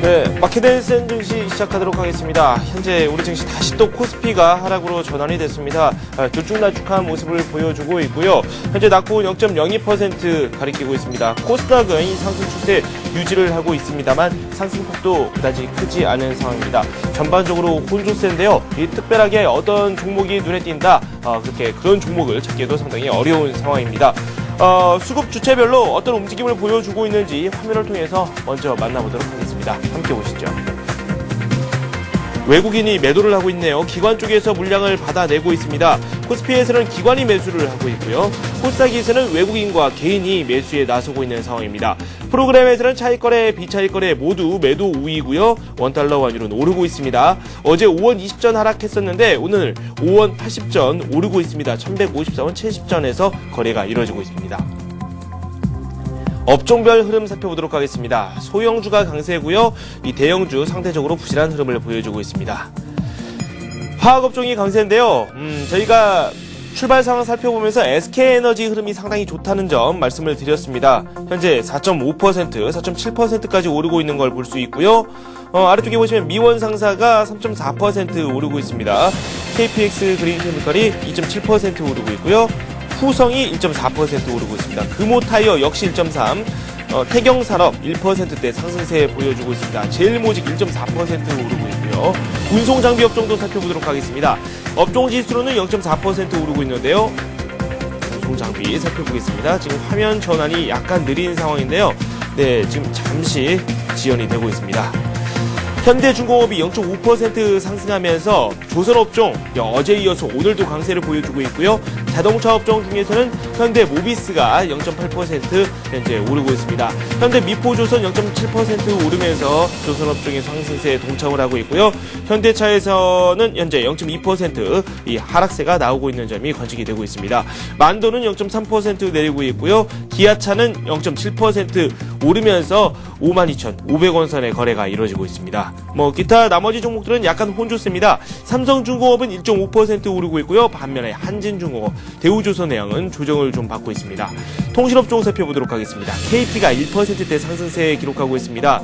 네, 마켓앤센 증시 시작하도록 하겠습니다. 현재 우리 증시 다시 또 코스피가 하락으로 전환이 됐습니다. 들쭉날쭉한 모습을 보여주고 있고요. 현재 낙폭은 0.02% 가리키고 있습니다. 코스닥은 이 상승 추세 유지를 하고 있습니다만 상승폭도 그다지 크지 않은 상황입니다. 전반적으로 혼조세인데요. 이 특별하게 어떤 종목이 눈에 띈다, 그런 종목을 찾기에도 상당히 어려운 상황입니다. 수급 주체별로 어떤 움직임을 보여주고 있는지 화면을 통해서 먼저 만나보도록 하겠습니다. 함께 보시죠. 외국인이 매도를 하고 있네요. 기관 쪽에서 물량을 받아내고 있습니다. 코스피에서는 기관이 매수를 하고 있고요. 코스닥에서는 외국인과 개인이 매수에 나서고 있는 상황입니다. 프로그램에서는 차익거래, 비차익거래 모두 매도 우위고요. 원달러 환율은 오르고 있습니다. 어제 5원 20전 하락했었는데 오늘 5원 80전 오르고 있습니다. 1154원 70전에서 거래가 이루어지고 있습니다. 업종별 흐름 살펴보도록 하겠습니다. 소형주가 강세고요. 이 대형주 상대적으로 부실한 흐름을 보여주고 있습니다. 화학업종이 강세인데요. 저희가 출발 상황 살펴보면서 SK에너지 흐름이 상당히 좋다는 점 말씀을 드렸습니다. 현재 4.5%, 4.7%까지 오르고 있는 걸 볼 수 있고요. 아래쪽에 보시면 미원상사가 3.4% 오르고 있습니다. KPX 그린케미컬이 2.7% 오르고 있고요. 후성이 1.4% 오르고 있습니다. 금호타이어 역시 1.3%, 태경산업 1%대 상승세 보여주고 있습니다. 제일모직 1.4% 오르고 있고요. 운송장비 업종도 살펴보도록 하겠습니다. 업종지수로는 0.4% 오르고 있는데요. 운송장비 살펴보겠습니다. 지금 화면 전환이 약간 느린 상황인데요. 네, 지금 잠시 지연이 되고 있습니다. 현대중공업이 0.5% 상승하면서 조선업종 어제에 이어서 오늘도 강세를 보여주고 있고요. 자동차 업종 중에서는 현대모비스가 0.8% 현재 오르고 있습니다. 현대미포조선 0.7% 오르면서 조선업종의 상승세에 동참을 하고 있고요. 현대차에서는 현재 0.2% 이 하락세가 나오고 있는 점이 관측이 되고 있습니다. 만도는 0.3% 내리고 있고요. 기아차는 0.7% 오르면서 52,500원 선의 거래가 이루어지고 있습니다. 기타 나머지 종목들은 약간 혼조세입니다. 삼성중공업은 1.5% 오르고 있고요. 반면에 한진중공업, 대우조선해양은 조정을 좀 받고 있습니다. 통신업종 살펴보도록 하겠습니다. KT가 1%대 상승세 기록하고 있습니다.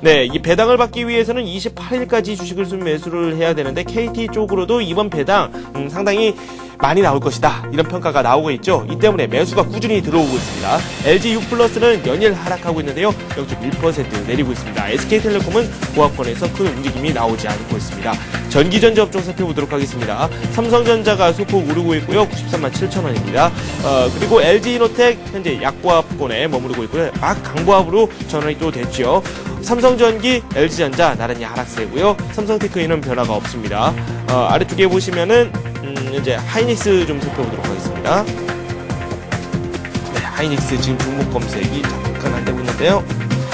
네, 이 배당을 받기 위해서는 28일까지 주식을 순매수를 해야 되는데 KT 쪽으로도 이번 배당 상당히 많이 나올 것이다, 이런 평가가 나오고 있죠. 이 때문에 매수가 꾸준히 들어오고 있습니다. LG6플러스는 연일 하락하고 있는데요. 0.1% 내리고 있습니다. SK텔레콤은 고학권에서 큰 움직임이 나오지 않고 있습니다. 전기전자 업종 살펴보도록 하겠습니다. 삼성전자가 소폭 오르고 있고요. 93만 7천원입니다. 그리고 LG이노텍 현재 약보합권에 머무르고 있고요. 막 강보합으로 전환이 또 됐죠. 삼성전기, LG전자 나란히 하락세고요. 삼성테크인은 변화가 없습니다. 아래쪽에 보시면은 이제 하이닉스 좀 살펴보도록 하겠습니다. 네, 하이닉스 지금 종목 검색이 잠깐 안 되고 있는데요.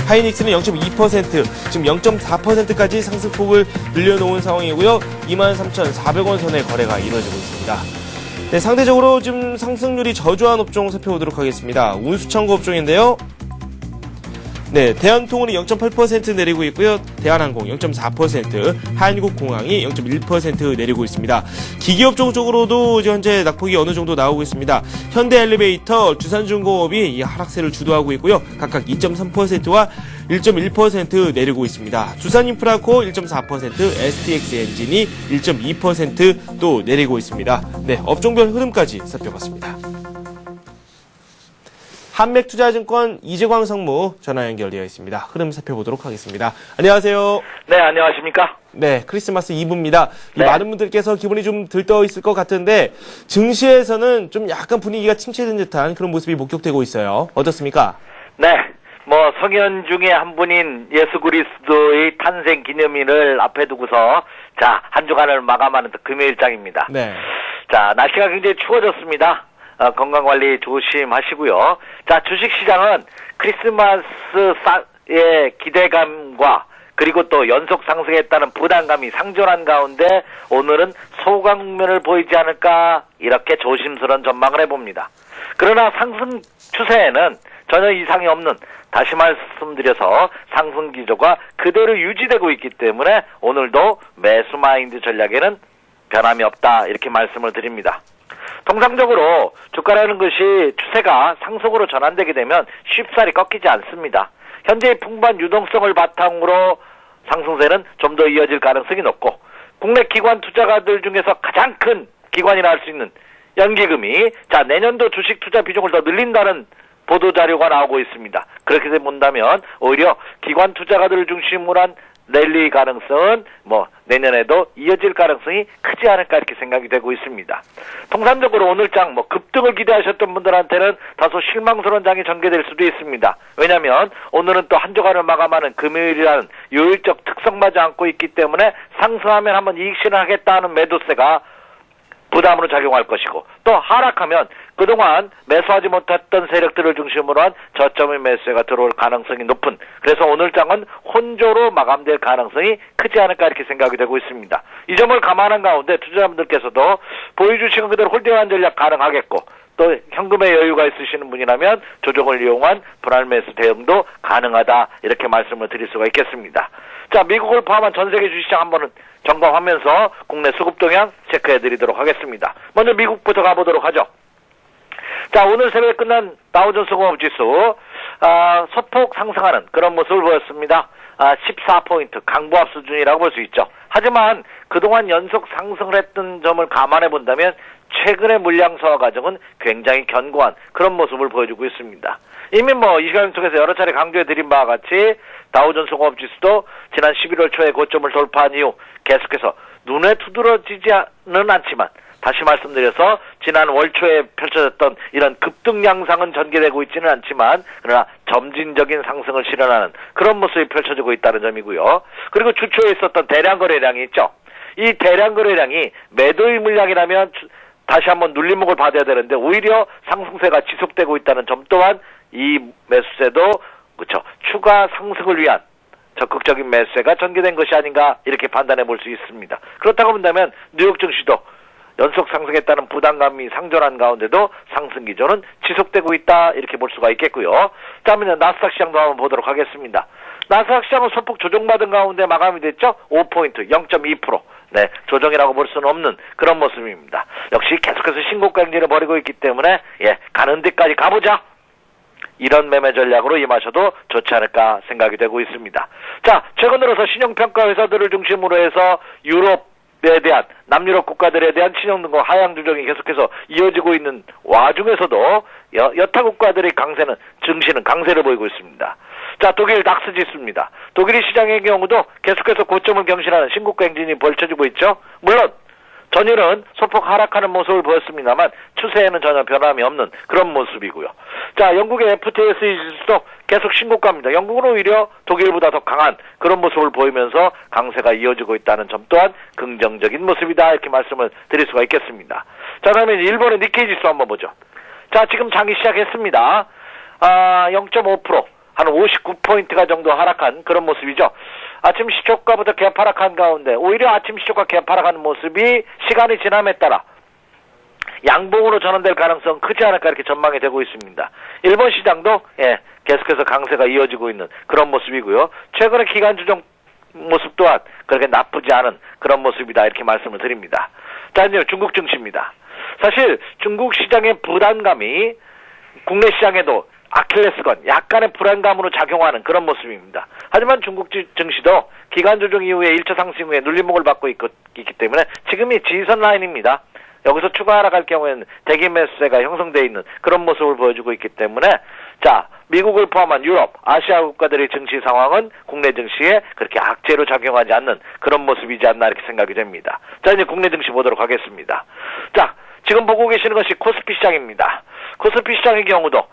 하이닉스는 0.2%, 지금 0.4%까지 상승폭을 늘려놓은 상황이고요. 23,400원 선의 거래가 이루어지고 있습니다. 네, 상대적으로 지금 상승률이 저조한 업종 살펴보도록 하겠습니다. 운수청구 업종인데요. 네, 대한통운이 0.8% 내리고 있고요. 대한항공 0.4%, 한국공항이 0.1% 내리고 있습니다. 기기업종 쪽으로도 현재 낙폭이 어느 정도 나오고 있습니다. 현대엘리베이터, 두산중공업이 이 하락세를 주도하고 있고요. 각각 2.3%와 1.1% 내리고 있습니다. 두산인프라코 1.4%, STX엔진이 1.2% 또 내리고 있습니다. 네, 업종별 흐름까지 살펴봤습니다. 한맥투자증권 이재광 상무 전화 연결되어 있습니다. 흐름 살펴보도록 하겠습니다. 안녕하세요. 네, 안녕하십니까? 네, 크리스마스 이브입니다. 네. 많은 분들께서 기분이 좀 들떠 있을 것 같은데 증시에서는 좀 약간 분위기가 침체된 듯한 그런 모습이 목격되고 있어요. 어떻습니까? 네, 성현 중에 한 분인 예수 그리스도의 탄생 기념일을 앞에 두고서 한 주간을 마감하는 금요일장입니다. 네. 날씨가 굉장히 추워졌습니다. 건강관리 조심하시고요. 주식시장은 크리스마스의 기대감과 그리고 또 연속 상승에 따른 부담감이 상존한 가운데 오늘은 소강 국면을 보이지 않을까, 이렇게 조심스러운 전망을 해봅니다. 그러나 상승 추세에는 전혀 이상이 없는, 다시 말씀드려서 상승 기조가 그대로 유지되고 있기 때문에 오늘도 매수 마인드 전략에는 변함이 없다, 이렇게 말씀을 드립니다. 통상적으로 주가라는 것이 추세가 상승으로 전환되게 되면 쉽사리 꺾이지 않습니다. 현재의 풍부한 유동성을 바탕으로 상승세는 좀 더 이어질 가능성이 높고, 국내 기관 투자가들 중에서 가장 큰 기관이라 할 수 있는 연기금이 내년도 주식 투자 비중을 더 늘린다는 보도 자료가 나오고 있습니다. 그렇게 본다면 오히려 기관 투자가들을 중심으로 한 랠리 가능성은 내년에도 이어질 가능성이 크지 않을까 이렇게 생각이 되고 있습니다. 통상적으로 오늘장 급등을 기대하셨던 분들한테는 다소 실망스러운 장이 전개될 수도 있습니다. 왜냐하면 오늘은 또 한 주간을 마감하는 금요일이라는 요일적 특성마저 안고 있기 때문에 상승하면 한번 이익 실현하겠다는 매도세가 부담으로 작용할 것이고, 또 하락하면 그동안 매수하지 못했던 세력들을 중심으로 한 저점의 매수가 들어올 가능성이 높은, 그래서 오늘 장은 혼조로 마감될 가능성이 크지 않을까 이렇게 생각이 되고 있습니다. 이 점을 감안한 가운데 투자자분들께서도 보유주식은 그대로 홀딩하는 전략 가능하겠고, 또 현금의 여유가 있으시는 분이라면 조정을 이용한 분할 매수 대응도 가능하다 이렇게 말씀을 드릴 수가 있겠습니다. 미국을 포함한 전 세계 주식시장 한번 점검하면서 국내 수급 동향 체크해드리도록 하겠습니다. 먼저 미국부터 가보도록 하죠. 오늘 새벽에 끝난 다우존스 공업지수 소폭 상승하는 그런 모습을 보였습니다. 14포인트 강보합 수준이라고 볼 수 있죠. 하지만 그동안 연속 상승을 했던 점을 감안해 본다면 최근의 물량 소화 과정은 굉장히 견고한 그런 모습을 보여주고 있습니다. 이미 이 시간을 통해서 여러 차례 강조해 드린 바와 같이 다우존스 공업지수도 지난 11월 초에 고점을 돌파한 이후 계속해서 눈에 두드러지지는 않지만, 다시 말씀드려서 지난 월 초에 펼쳐졌던 이런 급등 양상은 전개되고 있지는 않지만, 그러나 점진적인 상승을 실현하는 그런 모습이 펼쳐지고 있다는 점이고요. 그리고 주초에 있었던 대량 거래량이 있죠. 이 대량 거래량이 매도의 물량이라면 다시 한번 눌림목을 받아야 되는데 오히려 상승세가 지속되고 있다는 점 또한 이 매수세도 추가 상승을 위한 적극적인 매수세가 전개된 것이 아닌가 이렇게 판단해 볼 수 있습니다. 그렇다고 본다면 뉴욕 증시도 연속 상승했다는 부담감이 상존한 가운데도 상승 기조는 지속되고 있다 이렇게 볼 수가 있겠고요. 그러면 나스닥 시장도 한번 보도록 하겠습니다. 나스닥 시장은 소폭 조정받은 가운데 마감이 됐죠. 5포인트 0.2%. 조정이라고 볼 수는 없는 그런 모습입니다. 역시 계속해서 신고가 행진을 벌이고 있기 때문에 가는 데까지 가보자. 이런 매매 전략으로 임하셔도 좋지 않을까 생각이 되고 있습니다. 최근 들어서 신용평가 회사들을 중심으로 해서 유럽에 대한 남유럽 국가들에 대한 신용등급 하향 조정이 계속해서 이어지고 있는 와중에서도 여타 국가들의 증시는 강세를 보이고 있습니다. 독일 닥스 지수입니다. 독일 시장의 경우도 계속해서 고점을 경신하는 신고가 행진이 벌쳐지고 있죠. 물론 전일은 소폭 하락하는 모습을 보였습니다만 추세에는 전혀 변함이 없는 그런 모습이고요. 영국의 FTSE 지수도 계속 신고가입니다. 영국은 오히려 독일보다 더 강한 그런 모습을 보이면서 강세가 이어지고 있다는 점 또한 긍정적인 모습이다 이렇게 말씀을 드릴 수가 있겠습니다. 다음에 일본의 니케이 지수 한번 보죠. 지금 장이 시작했습니다. 0.5% 한 59포인트가 정도 하락한 그런 모습이죠. 아침 시초가부터 개파락한 가운데 오히려 아침 시초가 개파락하는 모습이 시간이 지남에 따라 양봉으로 전환될 가능성 크지 않을까 이렇게 전망이 되고 있습니다. 일본 시장도 계속해서 강세가 이어지고 있는 그런 모습이고요. 최근에 기간 조정 모습 또한 그렇게 나쁘지 않은 그런 모습이다 이렇게 말씀을 드립니다. 이제 중국 증시입니다. 사실 중국 시장의 부담감이 국내 시장에도 아킬레스건 약간의 불안감으로 작용하는 그런 모습입니다. 하지만 중국 증시도 기간 조정 이후에 1차 상승 후에 눌림목을 받고 있기 때문에 지금이 지선 라인입니다. 여기서 추가 하락할 경우에는 대기 매수세가 형성되어 있는 그런 모습을 보여주고 있기 때문에 미국을 포함한 유럽, 아시아 국가들의 증시 상황은 국내 증시에 그렇게 악재로 작용하지 않는 그런 모습이지 않나 이렇게 생각이 됩니다. 이제 국내 증시 보도록 하겠습니다. 지금 보고 계시는 것이 코스피 시장입니다. 코스피 시장의 경우도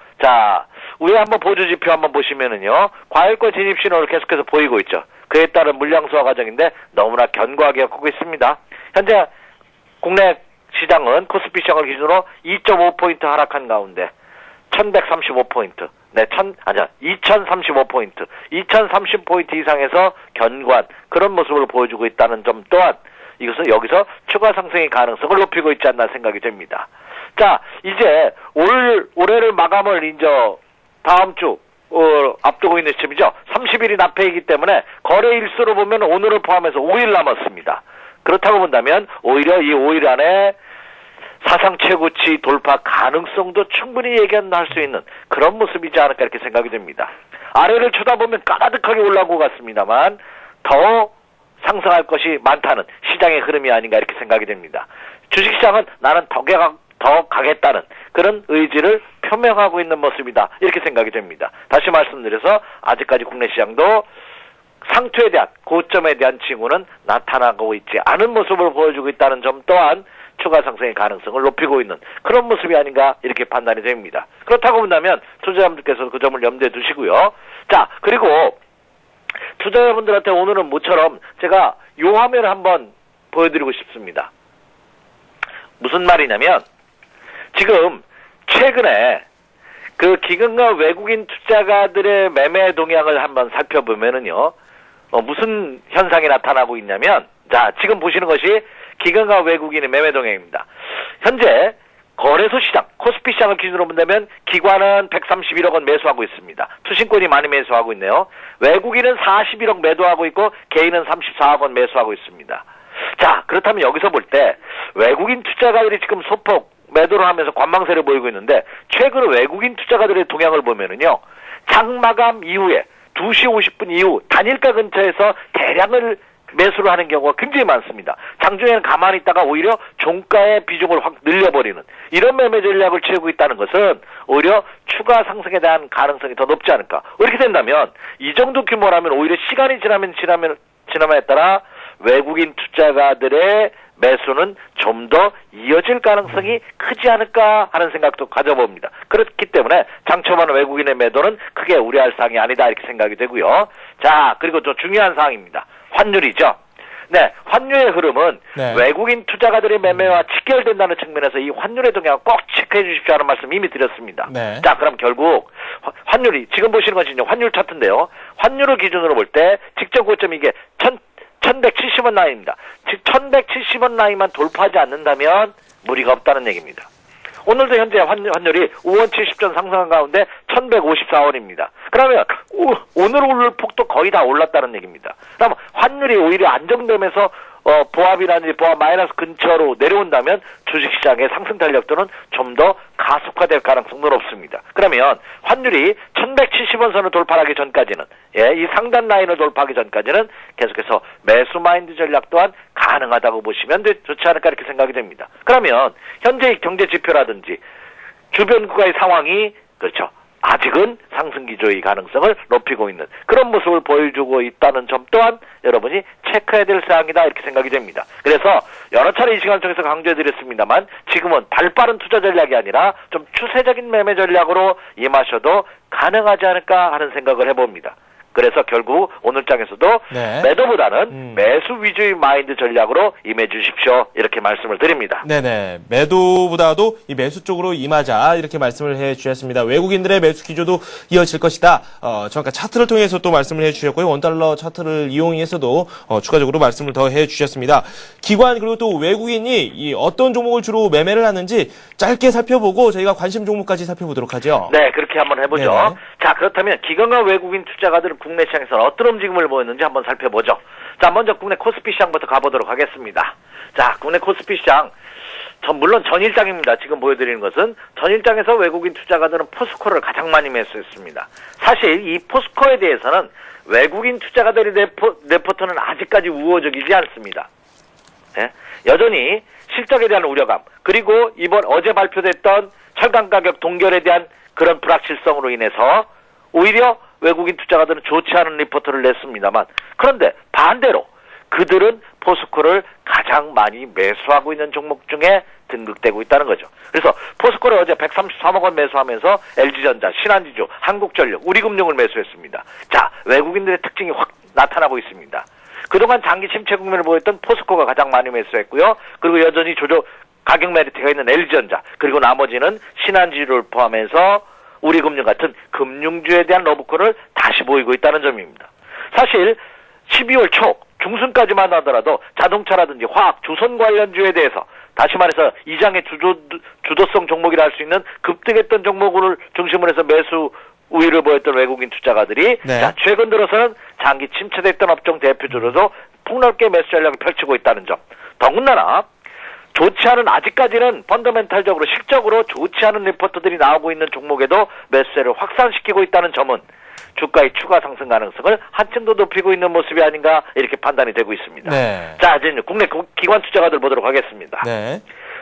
위에 한번 보조지표 한번 보시면은요, 과열권 진입 신호를 계속해서 보이고 있죠. 그에 따른 물량 소화 과정인데 너무나 견고하게 겪고 있습니다. 현재 국내 시장은 코스피 시장을 기준으로 2.5포인트 하락한 가운데 1135포인트, 2035포인트, 2030포인트 이상에서 견고한 그런 모습을 보여주고 있다는 점 또한 이것은 여기서 추가 상승의 가능성을 높이고 있지 않나 생각이 됩니다. 이제 올해를 마감을 이제 다음 주 앞두고 있는 시점이죠. 30일이 납해이기 때문에 거래 일수로 보면 오늘을 포함해서 5일 남았습니다. 그렇다고 본다면 오히려 이 5일 안에 사상 최고치 돌파 가능성도 충분히 예견할 수 있는 그런 모습이지 않을까 이렇게 생각이 됩니다. 아래를 쳐다보면 까다득하게 올라온 것 같습니다만 더 상승할 것이 많다는 시장의 흐름이 아닌가 이렇게 생각이 됩니다. 주식시장은 나는 더 가겠다는 그런 의지를 표명하고 있는 모습이다 이렇게 생각이 됩니다. 다시 말씀드려서 아직까지 국내 시장도 상투에 대한 고점에 대한 징후는 나타나고 있지 않은 모습을 보여주고 있다는 점 또한 추가 상승의 가능성을 높이고 있는 그런 모습이 아닌가 이렇게 판단이 됩니다. 그렇다고 본다면 투자자분들께서 그 점을 염두에 두시고요. 자, 그리고 투자자분들한테 오늘은 모처럼 제가 요 화면을 한번 보여드리고 싶습니다. 무슨 말이냐면 지금 최근에 그 기관과 외국인 투자가들의 매매 동향을 한번 살펴보면은요, 무슨 현상이 나타나고 있냐면, 자, 지금 보시는 것이 기관과 외국인의 매매 동향입니다. 현재 거래소 시장, 코스피 시장을 기준으로 본다면 기관은 131억 원 매수하고 있습니다. 투신권이 많이 매수하고 있네요. 외국인은 41억 매도하고 있고 개인은 34억 원 매수하고 있습니다. 자, 그렇다면 여기서 볼 때 외국인 투자가들이 지금 소폭 매도를 하면서 관망세를 보이고 있는데 최근 외국인 투자가들의 동향을 보면은요. 장마감 이후에 2시 50분 이후 단일가 근처에서 대량을 매수를 하는 경우가 굉장히 많습니다. 장중에는 가만히 있다가 오히려 종가의 비중을 확 늘려버리는 이런 매매 전략을 취하고 있다는 것은 오히려 추가 상승에 대한 가능성이 더 높지 않을까. 이렇게 된다면 이 정도 규모라면 오히려 시간이 지나에 따라 외국인 투자가들의 매수는 좀 더 이어질 가능성이 크지 않을까 하는 생각도 가져봅니다. 그렇기 때문에 장초반 외국인의 매도는 크게 우려할 사항이 아니다 이렇게 생각이 되고요. 자, 그리고 또 중요한 사항입니다. 환율이죠. 네, 환율의 흐름은 네. 외국인 투자가들의 매매와 직결된다는 측면에서 이 환율의 동향을 꼭 체크해 주십시오 하는 말씀 이미 드렸습니다. 네. 자, 그럼 결국 환율이 지금 보시는 것이 이제 환율 차트인데요. 환율을 기준으로 볼 때 직전 고점이 이게 1170원 라인입니다. 즉 1170원 라인만 돌파하지 않는다면 무리가 없다는 얘기입니다. 오늘도 현재 환율이 5원 70전 상승한 가운데 1154원입니다. 그러면 오늘 오를 폭도 거의 다 올랐다는 얘기입니다. 그럼 환율이 오히려 안정되면서 보합이라든지 보합 마이너스 근처로 내려온다면 주식시장의 상승 탄력도는 좀 더 가속화될 가능성은 높습니다. 그러면 환율이 1170원 선을 돌파하기 전까지는 이 상단 라인을 돌파하기 전까지는 계속해서 매수 마인드 전략 또한 가능하다고 보시면 좋지 않을까 이렇게 생각이 됩니다. 그러면 현재의 경제 지표라든지 주변 국가의 상황이 그렇죠. 아직은 상승 기조의 가능성을 높이고 있는 그런 모습을 보여주고 있다는 점 또한 여러분이 체크해야 될 사항이다 이렇게 생각이 됩니다. 그래서 여러 차례 이 시간을 통해서 강조해드렸습니다만 지금은 발빠른 투자 전략이 아니라 좀 추세적인 매매 전략으로 임하셔도 가능하지 않을까 하는 생각을 해봅니다. 그래서 결국 오늘 장에서도 네. 매도보다는 매수 위주의 마인드 전략으로 임해 주십시오. 이렇게 말씀을 드립니다. 네네. 매도보다도 이 매수 쪽으로 임하자 이렇게 말씀을 해주셨습니다. 외국인들의 매수 기조도 이어질 것이다. 정확한 차트를 통해서 또 말씀을 해주셨고요. 원달러 차트를 이용해서도 추가적으로 말씀을 더 해주셨습니다. 기관 그리고 또 외국인이 이 어떤 종목을 주로 매매를 하는지 짧게 살펴보고 저희가 관심 종목까지 살펴보도록 하죠. 네, 그렇게 한번 해보죠. 네네. 자, 그렇다면 기관과 외국인 투자가들은 국내 시장에서는 어떤 움직임을 보였는지 한번 살펴보죠. 자, 먼저 국내 코스피 시장부터 가보도록 하겠습니다. 자, 국내 코스피 시장. 물론 전일장입니다. 지금 보여드리는 것은 전일장에서 외국인 투자가들은 포스코를 가장 많이 매수했습니다. 사실 이 포스코에 대해서는 외국인 투자가들의 레포트는 아직까지 우호적이지 않습니다. 네? 여전히 실적에 대한 우려감 그리고 어제 발표됐던 철강 가격 동결에 대한 그런 불확실성으로 인해서 오히려 외국인 투자가들은 좋지 않은 리포트를 냈습니다만 그런데 반대로 그들은 포스코를 가장 많이 매수하고 있는 종목 중에 등극되고 있다는 거죠. 그래서 포스코를 어제 133억 원 매수하면서 LG전자, 신한지주, 한국전력, 우리금융을 매수했습니다. 자, 외국인들의 특징이 확 나타나고 있습니다. 그동안 장기 침체 국면을 보였던 포스코가 가장 많이 매수했고요. 그리고 여전히 가격 메리트가 있는 LG전자 그리고 나머지는 신한지주를 포함해서 우리금융 같은 금융주에 대한 러브콜을 다시 보이고 있다는 점입니다. 사실 12월 초 중순까지만 하더라도 자동차라든지 화학, 조선 관련주에 대해서 다시 말해서 이장의 주도성 종목이라 할 수 있는 급등했던 종목을 중심으로 해서 매수 우위를 보였던 외국인 투자가들이 네. 자, 최근 들어서는 장기 침체됐던 업종 대표주로도 폭넓게 매수 전략을 펼치고 있다는 점. 더군다나 좋지 않은 아직까지는 펀더멘탈적으로 실적으로 좋지 않은 리포트들이 나오고 있는 종목에도 매수세를 확산시키고 있다는 점은 주가의 추가 상승 가능성을 한층 더 높이고 있는 모습이 아닌가 이렇게 판단이 되고 있습니다. 네. 자, 이제 국내 기관 투자가들 보도록 하겠습니다. 네.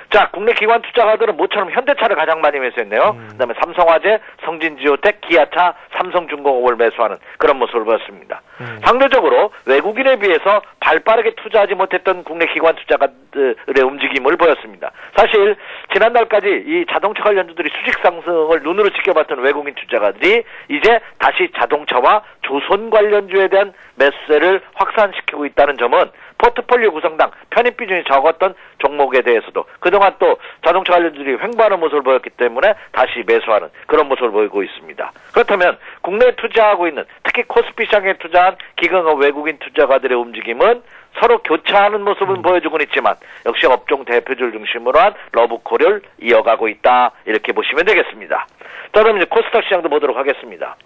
자, 국내 기관 투자가들은 모처럼 현대차를 가장 많이 매수했네요. 그다음에 삼성화재, 성진지오텍, 기아차, 삼성중공업을 매수하는 그런 모습을 보였습니다. 상대적으로 외국인에 비해서 발빠르게 투자하지 못했던 국내 기관 투자가들의 움직임을 보였습니다. 사실 지난달까지 이 자동차 관련주들이 수직 상승을 눈으로 지켜봤던 외국인 투자가들이 이제 다시 자동차와 조선 관련주에 대한 매수세를 확산시키고 있다는 점은 포트폴리오 구성당 편입 비중이 적었던 종목에 대해서도 그동안 또 자동차 관련주들이 횡보하는 모습을 보였기 때문에 다시 매수하는 그런 모습을 보이고 있습니다. 그렇다면 국내에 투자하고 있는 특히 코스피 시장에 투자한 기관과 외국인 투자가들의 움직임은 서로 교차하는 모습은 보여주고는 있지만 역시 업종 대표주를 중심으로 한 러브콜을 이어가고 있다 이렇게 보시면 되겠습니다. 자, 그럼 이제 코스닥 시장도 보도록 하겠습니다.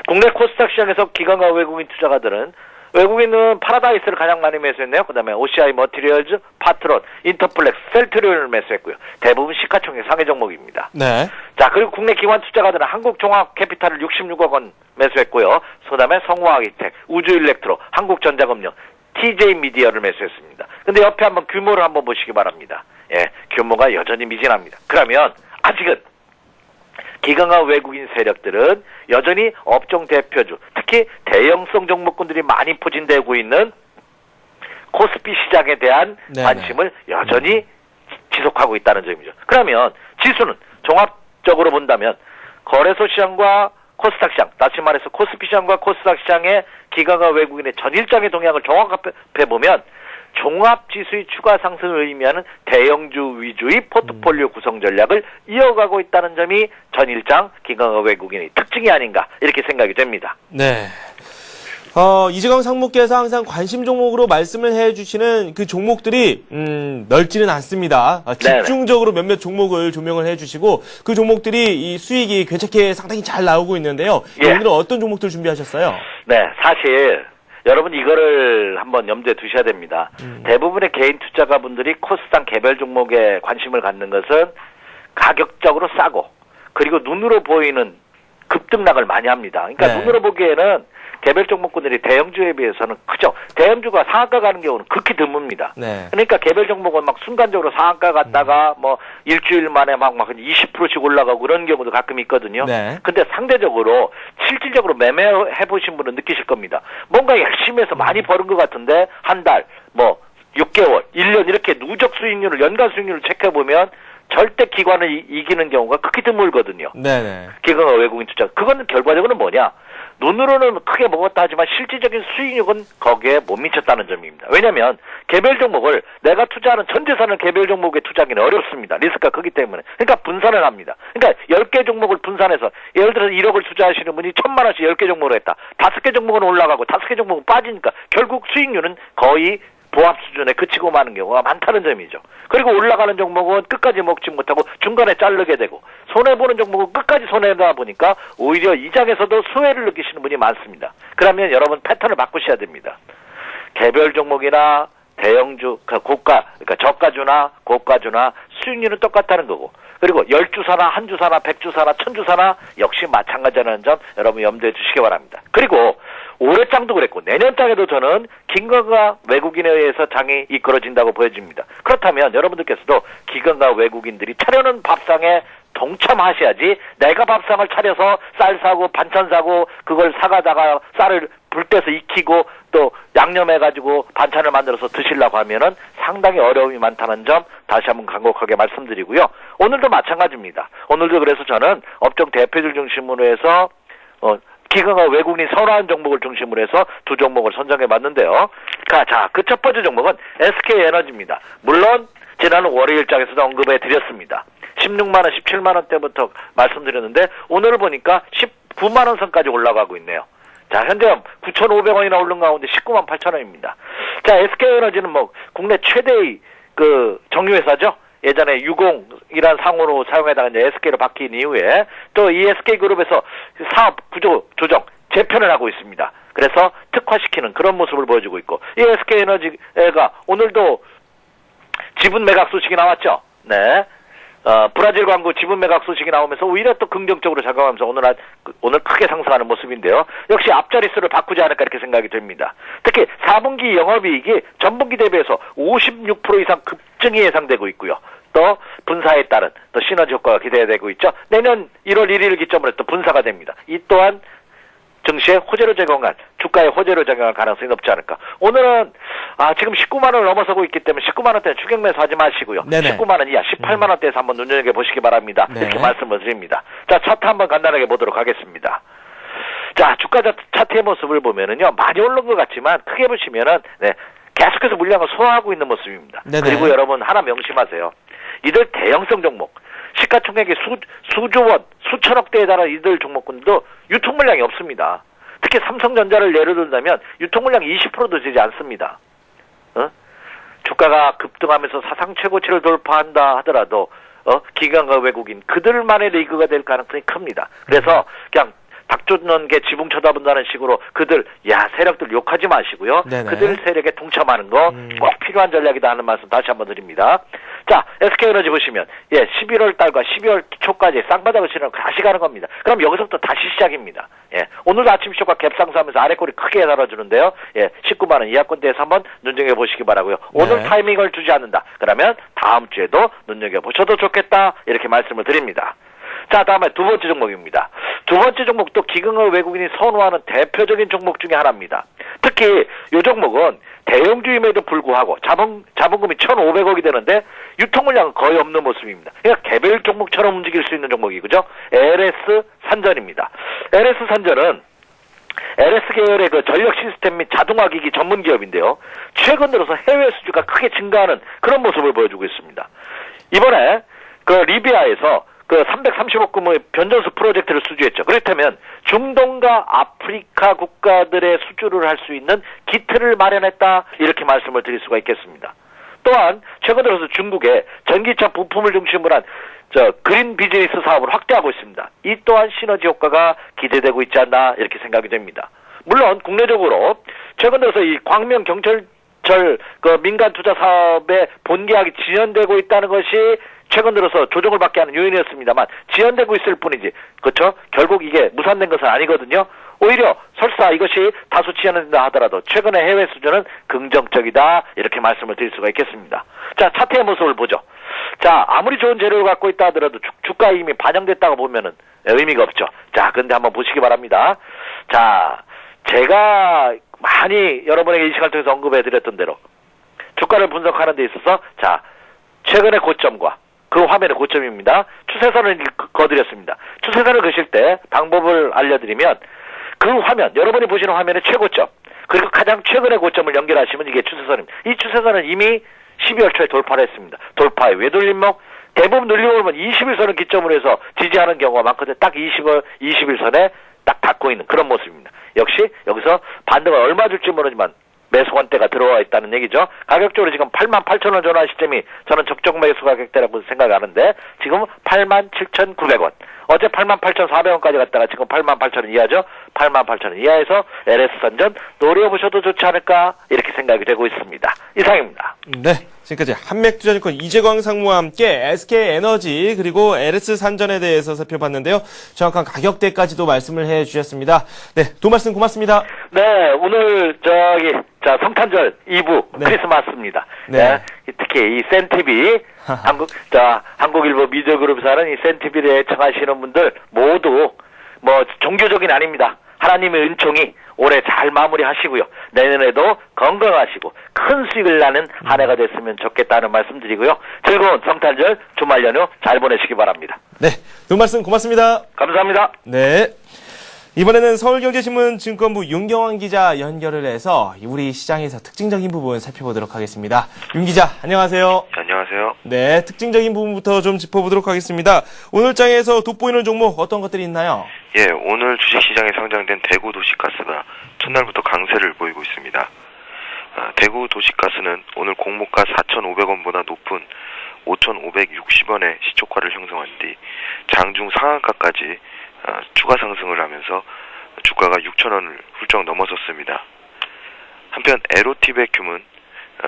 국내 코스닥 시장에서 기관과 외국인 투자가들은 외국인은 파라다이스를 가장 많이 매수했네요. 그 다음에 OCI 머티리얼즈, 파트론, 인터플렉스, 셀트리온을 매수했고요. 대부분 시가총액 상위 종목입니다. 네. 자, 그리고 국내 기관 투자가들은 한국종합캐피탈을 66억 원 매수했고요. 그 다음에 성화학이텍, 우주일렉트로, 한국전자금융, TJ미디어를 매수했습니다. 근데 옆에 한번 규모를 한번 보시기 바랍니다. 예, 규모가 여전히 미진합니다. 그러면 아직은 기관과 외국인 세력들은 여전히 업종 대표주, 특히 대형성 종목군들이 많이 포진되고 있는 코스피 시장에 대한 관심을 여전히 지속하고 있다는 점이죠. 그러면 지수는 종합적으로 본다면 거래소 시장과 코스닥 시장, 다시 말해서 코스피 시장과 코스닥 시장의 기관과 외국인의 전일장의 동향을 종합해 보면 종합지수의 추가 상승을 의미하는 대형주 위주의 포트폴리오 구성 전략을 이어가고 있다는 점이 전일장 기관과 외국인의 특징이 아닌가 이렇게 생각이 됩니다. 네. 이재광 상무께서 항상 관심 종목으로 말씀을 해주시는 그 종목들이 넓지는 않습니다. 집중적으로 몇몇 종목을 조명을 해주시고 그 종목들이 이 수익이 괜찮게 상당히 잘 나오고 있는데요. 예. 오늘은 어떤 종목들 준비하셨어요? 네, 사실 여러분 이거를 한번 염두에 두셔야 됩니다. 대부분의 개인 투자가분들이 코스닥 개별 종목에 관심을 갖는 것은 가격적으로 싸고 그리고 눈으로 보이는 급등락을 많이 합니다. 그러니까 눈으로 보기에는 개별 종목군들이 대형주에 비해서는 크죠. 대형주가 상한가 가는 경우는 극히 드뭅니다. 그러니까 개별 종목은 막 순간적으로 상한가 갔다가 뭐 일주일 만에 막 20%씩 올라가고 그런 경우도 가끔 있거든요. 근데 상대적으로 실질적으로 매매해 보신 분은 느끼실 겁니다. 뭔가 열심히 해서 많이 버는 것 같은데 한 달, 뭐 6개월, 1년 이렇게 누적 수익률을 연간 수익률을 체크해 보면 절대 기관을 이기는 경우가 극히 드물거든요. 기관과 외국인 투자. 그거는 결과적으로는 뭐냐? 눈으로는 크게 먹었다 하지만 실질적인 수익률은 거기에 못 미쳤다는 점입니다. 왜냐하면 개별 종목을 내가 투자하는 전 재산을 개별 종목에 투자하기는 어렵습니다. 리스크가 크기 때문에. 그러니까 분산을 합니다. 그러니까 10개 종목을 분산해서 예를 들어서 1억을 투자하시는 분이 1,000만 원씩 10개 종목으로 했다. 5개 종목은 올라가고 5개 종목은 빠지니까 결국 수익률은 거의 보합 수준에 그치고 마는 경우가 많다는 점이죠. 그리고 올라가는 종목은 끝까지 먹지 못하고 중간에 자르게 되고 손해보는 종목은 끝까지 손해다 보니까 오히려 이 장에서도 수혜를 느끼시는 분이 많습니다. 그러면 여러분 패턴을 바꾸셔야 됩니다. 개별 종목이나 대형주, 그러니까 저가주나 고가주나 수익률은 똑같다는 거고 그리고 10주사나 한주사나 100주사나 1000주사나 역시 마찬가지라는 점 여러분 염두에 두시기 바랍니다. 그리고 올해 장도 그랬고 내년 장에도 저는 기관과 외국인에 의해서 장이 이끌어진다고 보여집니다. 그렇다면 여러분들께서도 기관과 외국인들이 차려놓은 밥상에 동참하셔야지 내가 밥상을 차려서 쌀 사고 반찬 사고 그걸 사가다가 쌀을 불 떼서 익히고 또 양념해가지고 반찬을 만들어서 드시려고 하면은 상당히 어려움이 많다는 점 다시 한번 간곡하게 말씀드리고요. 오늘도 마찬가지입니다. 오늘도 그래서 저는 업종 대표들 중심으로 해서 기관과 외국인이 선호하는 종목을 중심으로 해서 두 종목을 선정해 봤는데요. 자, 그 첫 번째 종목은 SK에너지입니다. 물론 지난 월요일장에서도 언급해 드렸습니다. 16만 원, 17만 원대부터 말씀드렸는데 오늘 보니까 19만 원 선까지 올라가고 있네요. 자, 현재 9,500원이나 오른 가운데 19만 8천 원입니다. 자, SK에너지는 뭐 국내 최대의 그 정유회사죠. 예전에 유공이란 상호로 사용하다가 이제 SK로 바뀐 이후에 또 이 SK그룹에서 사업 구조 조정 재편을 하고 있습니다. 그래서 특화시키는 그런 모습을 보여주고 있고 이 SK에너지가 오늘도 지분 매각 소식이 나왔죠. 네. 브라질 광고 지분 매각 소식이 나오면서 오히려 또 긍정적으로 작용하면서 오늘 크게 상승하는 모습인데요. 역시 앞자릿수를 바꾸지 않을까 이렇게 생각이 됩니다. 특히 4분기 영업이익이 전분기 대비해서 56% 이상 급증이 예상되고 있고요. 또 분사에 따른 또 시너지 효과가 기대되고 있죠. 내년 1월 1일을 기점으로 또 분사가 됩니다. 이 또한 증시에 호재로 작용한, 주가에 호재로 작용할 가능성이 높지 않을까. 오늘은 지금 19만 원을 넘어서고 있기 때문에 19만 원대는 추격 매수하지 마시고요. 네네. 19만 원 이하 18만 원대에서 한번 눈여겨 보시기 바랍니다. 네. 이렇게 말씀을 드립니다. 자, 차트 한번 간단하게 보도록 하겠습니다. 자, 주가 차트의 모습을 보면은요, 많이 오른 것 같지만 크게 보시면은 계속해서 물량을 소화하고 있는 모습입니다. 네네. 그리고 여러분 하나 명심하세요. 이들 대형성 종목, 시가총액이 수조 원, 수천억 대에 달하는 이들 종목군도 유통 물량이 없습니다. 특히 삼성전자를 예를 들자면 유통 물량이 20%도 되지 않습니다. 주가가 급등하면서 사상 최고치를 돌파한다 하더라도 기관과 외국인 그들만의 리그가 될 가능성이 큽니다. 그래서 그냥 박존넌게 지붕 쳐다본다는 식으로 그들 세력들 욕하지 마시고요. 네네. 그들 세력에 동참하는 거 꼭 필요한 전략이다 하는 말씀 다시 한번 드립니다. 자, SK에너지 보시면 11월 달과 12월 초까지 쌍바닥을 치는 다시 가는 겁니다. 그럼 여기서부터 다시 시작입니다. 오늘도 아침 쇼가 갭상승하면서 아래꼬리 크게 달아주는데요. 19만 원 이하권대에서 한번 눈여겨 보시기 바라고요. 오늘 네. 타이밍을 주지 않는다. 그러면 다음 주에도 눈여겨 보셔도 좋겠다. 이렇게 말씀을 드립니다. 자, 다음에 두 번째 종목입니다. 두 번째 종목도 기금을 외국인이 선호하는 대표적인 종목 중에 하나입니다. 특히 이 종목은 대형주임에도 불구하고 자본금이 1,500억이 되는데 유통 물량은 거의 없는 모습입니다. 그러니까 개별 종목처럼 움직일 수 있는 종목이 그죠? LS 산전입니다. LS 산전은 LS 계열의 그 전력 시스템 및 자동화 기기 전문 기업인데요. 최근 들어서 해외 수주가 크게 증가하는 그런 모습을 보여주고 있습니다. 이번에 그 리비아에서 그 330억 규모의 변전소 프로젝트를 수주했죠. 그렇다면 중동과 아프리카 국가들의 수주를 할 수 있는 기틀을 마련했다 이렇게 말씀을 드릴 수가 있겠습니다. 또한 최근 들어서 중국의 전기차 부품을 중심으로 한 그린 비즈니스 사업을 확대하고 있습니다. 이 또한 시너지 효과가 기대되고 있지 않나 이렇게 생각이 됩니다. 물론 국내적으로 최근 들어서 이 광명 경철 그 민간 투자 사업의 본계약이 지연되고 있다는 것이 최근 들어서 조정을 받게 하는 요인이었습니다만 지연되고 있을 뿐이지 그렇죠? 결국 이게 무산된 것은 아니거든요. 오히려 설사 이것이 다소 지연된다 하더라도 최근의 해외 수준은 긍정적이다 이렇게 말씀을 드릴 수가 있겠습니다. 자, 차트의 모습을 보죠. 자, 아무리 좋은 재료를 갖고 있다 하더라도 주가에 이미 반영됐다고 보면은 의미가 없죠. 자, 근데 한번 보시기 바랍니다. 자, 제가 많이 여러분에게 이 시간을 통해서 언급해드렸던 대로 주가를 분석하는 데 있어서 자, 최근의 고점과 그 화면의 고점입니다. 추세선을 거드렸습니다. 추세선을 그실 때 방법을 알려드리면 그 화면, 여러분이 보시는 화면의 최고점 그리고 가장 최근의 고점을 연결하시면 이게 추세선입니다. 이 추세선은 이미 12월 초에 돌파를 했습니다. 돌파의 외돌림목 대부분 눌림목을 21선을 기점으로 해서 지지하는 경우가 많거든요. 딱 21선에 딱 닿고 있는 그런 모습입니다. 역시 여기서 반등을 얼마 줄지 모르지만 매수권대가 들어와 있다는 얘기죠. 가격적으로 지금 88,000원 전환 시점이 저는 적정 매수 가격대라고 생각하는데 지금 87,900원. 어제 88,400원까지 갔다가 지금 88,000원 이하죠. 88,000원 이하에서 LS 선전 노려보셔도 좋지 않을까 이렇게 생각이 되고 있습니다. 이상입니다. 네, 지금까지 한맥투자증권 이재광 상무와 함께 SK에너지 그리고 LS 산전에 대해서 살펴봤는데요. 정확한 가격대까지도 말씀을 해주셨습니다. 네, 두 말씀 고맙습니다. 네, 오늘 성탄절 2부 네. 크리스마스입니다. 네. 특히 이 센티비 한국일보 미디어그룹사는 이 센티비를 애청하시는 분들 모두 종교적인 아닙니다. 하나님의 은총이 올해 잘 마무리하시고요. 내년에도 건강하시고 큰 수익을 나는 한 해가 됐으면 좋겠다는 말씀 드리고요. 즐거운 성탄절 주말 연휴 잘 보내시기 바랍니다. 네, 두 말씀 고맙습니다. 감사합니다. 네. 이번에는 서울경제신문 증권부 윤경환 기자 연결을 해서 우리 시장에서 특징적인 부분 살펴보도록 하겠습니다. 윤 기자, 안녕하세요. 안녕하세요. 네, 특징적인 부분부터 좀 짚어보도록 하겠습니다. 오늘 장에서 돋보이는 종목 어떤 것들이 있나요? 예, 오늘 주식시장에 상장된 대구도시가스가 첫날부터 강세를 보이고 있습니다. 대구도시가스는 오늘 공모가 4,500원보다 높은 5,560원의 시초가를 형성한 뒤 장중 상한가까지 추가 상승을 하면서 주가가 6,000원을 훌쩍 넘어섰습니다. 한편 에로티베큐은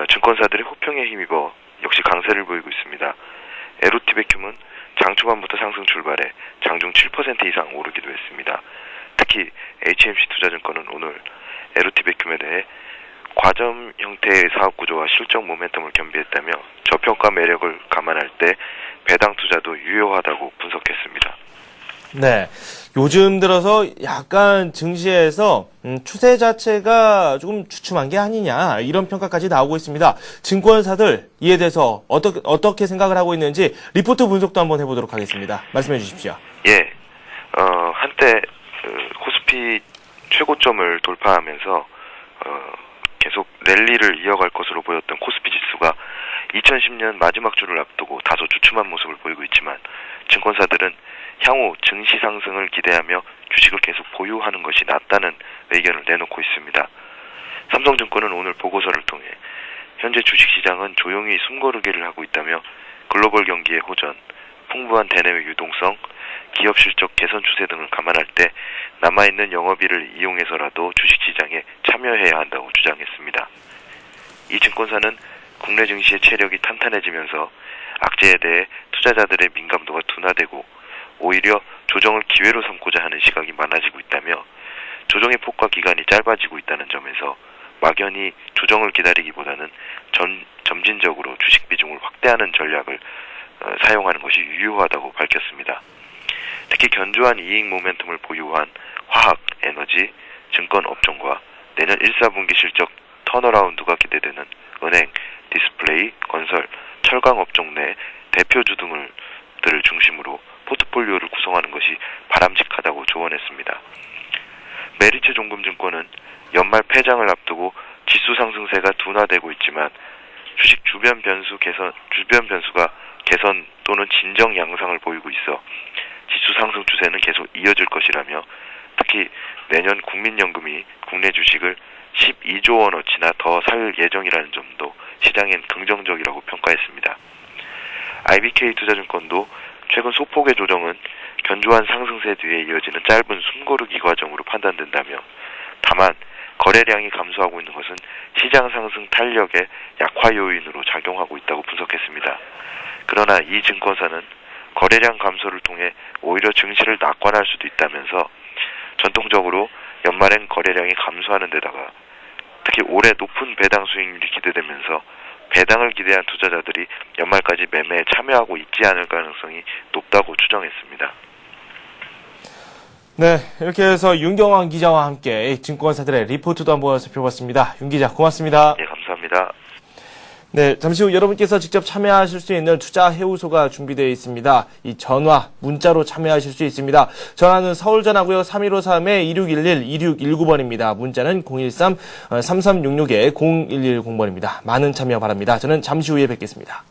증권사들의 호평에 힘입어 역시 강세를 보이고 있습니다. 에로티베큐은 장 초반부터 상승 출발해 장중 7% 이상 오르기도 했습니다. 특히 HMC 투자증권은 오늘 에로티베큐에 대해 과점 형태의 사업 구조와 실적 모멘텀을 겸비했다며 저평가 매력을 감안할 때 배당 투자도 유효하다고 분석했습니다. 네, 요즘 들어서 약간 증시에서 추세 자체가 조금 주춤한 게 아니냐 이런 평가까지 나오고 있습니다. 증권사들 이에 대해서 어떻게 생각을 하고 있는지 리포트 분석도 한번 해보도록 하겠습니다. 말씀해 주십시오. 예, 한때 코스피 최고점을 돌파하면서 계속 랠리를 이어갈 것으로 보였던 코스피 지수가 2010년 마지막 주를 앞두고 다소 주춤한 모습을 보이고 있지만 증권사들은 향후 증시 상승을 기대하며 주식을 계속 보유하는 것이 낫다는 의견을 내놓고 있습니다. 삼성증권은 오늘 보고서를 통해 현재 주식시장은 조용히 숨고르기를 하고 있다며 글로벌 경기의 호전, 풍부한 대내외 유동성, 기업 실적 개선 추세 등을 감안할 때 남아있는 영업일을 이용해서라도 주식시장에 참여해야 한다고 주장했습니다. 이 증권사는 국내 증시의 체력이 탄탄해지면서 악재에 대해 투자자들의 민감도가 둔화되고 오히려 조정을 기회로 삼고자 하는 시각이 많아지고 있다며 조정의 폭과 기간이 짧아지고 있다는 점에서 막연히 조정을 기다리기보다는 점진적으로 주식 비중을 확대하는 전략을 사용하는 것이 유효하다고 밝혔습니다. 특히 견조한 이익 모멘텀을 보유한 화학, 에너지, 증권 업종과 내년 1, 4분기 실적 턴어라운드가 기대되는 은행, 디스플레이, 건설, 철강 업종 내 대표주 등들을 중심으로 포트폴리오를 구성하는 것이 바람직하다고 조언했습니다. 메리츠 종금증권은 연말 폐장을 앞두고 지수 상승세가 둔화되고 있지만 주식 주변 변수가 개선 또는 진정 양상을 보이고 있어 지수 상승 추세는 계속 이어질 것이라며 특히 내년 국민연금이 국내 주식을 12조 원어치나 더 살 예정이라는 점도 시장엔 긍정적이라고 평가했습니다. IBK 투자증권도 최근 소폭의 조정은 견조한 상승세 뒤에 이어지는 짧은 숨고르기 과정으로 판단된다며 다만 거래량이 감소하고 있는 것은 시장 상승 탄력의 약화 요인으로 작용하고 있다고 분석했습니다. 그러나 이 증권사는 거래량 감소를 통해 오히려 증시를 낙관할 수도 있다면서 전통적으로 연말엔 거래량이 감소하는 데다가 특히 올해 높은 배당 수익률이 기대되면서 배당을 기대한 투자자들이 연말까지 매매에 참여하고 있지 않을 가능성이 높다고 추정했습니다. 네, 이렇게 해서 윤경환 기자와 함께 증권사들의 리포트도 한번 살펴봤습니다. 윤 기자, 고맙습니다. 네, 감사합니다. 네, 잠시 후 여러분께서 직접 참여하실 수 있는 투자 해우소가 준비되어 있습니다. 이 전화, 문자로 참여하실 수 있습니다. 전화는 서울전화고요. 3153-2611-2619번입니다. 문자는 013-3366-0110번입니다. 많은 참여 바랍니다. 저는 잠시 후에 뵙겠습니다.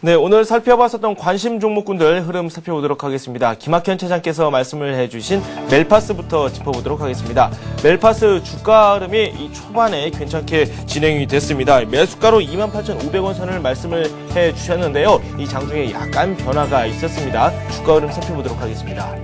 네, 오늘 살펴봤었던 관심 종목군들 흐름 살펴보도록 하겠습니다. 김학현 차장께서 말씀을 해주신 멜파스부터 짚어보도록 하겠습니다. 멜파스 주가 흐름이 이 초반에 괜찮게 진행이 됐습니다. 매수가로 28,500원 선을 말씀을 해주셨는데요. 이 장중에 약간 변화가 있었습니다. 주가 흐름 살펴보도록 하겠습니다.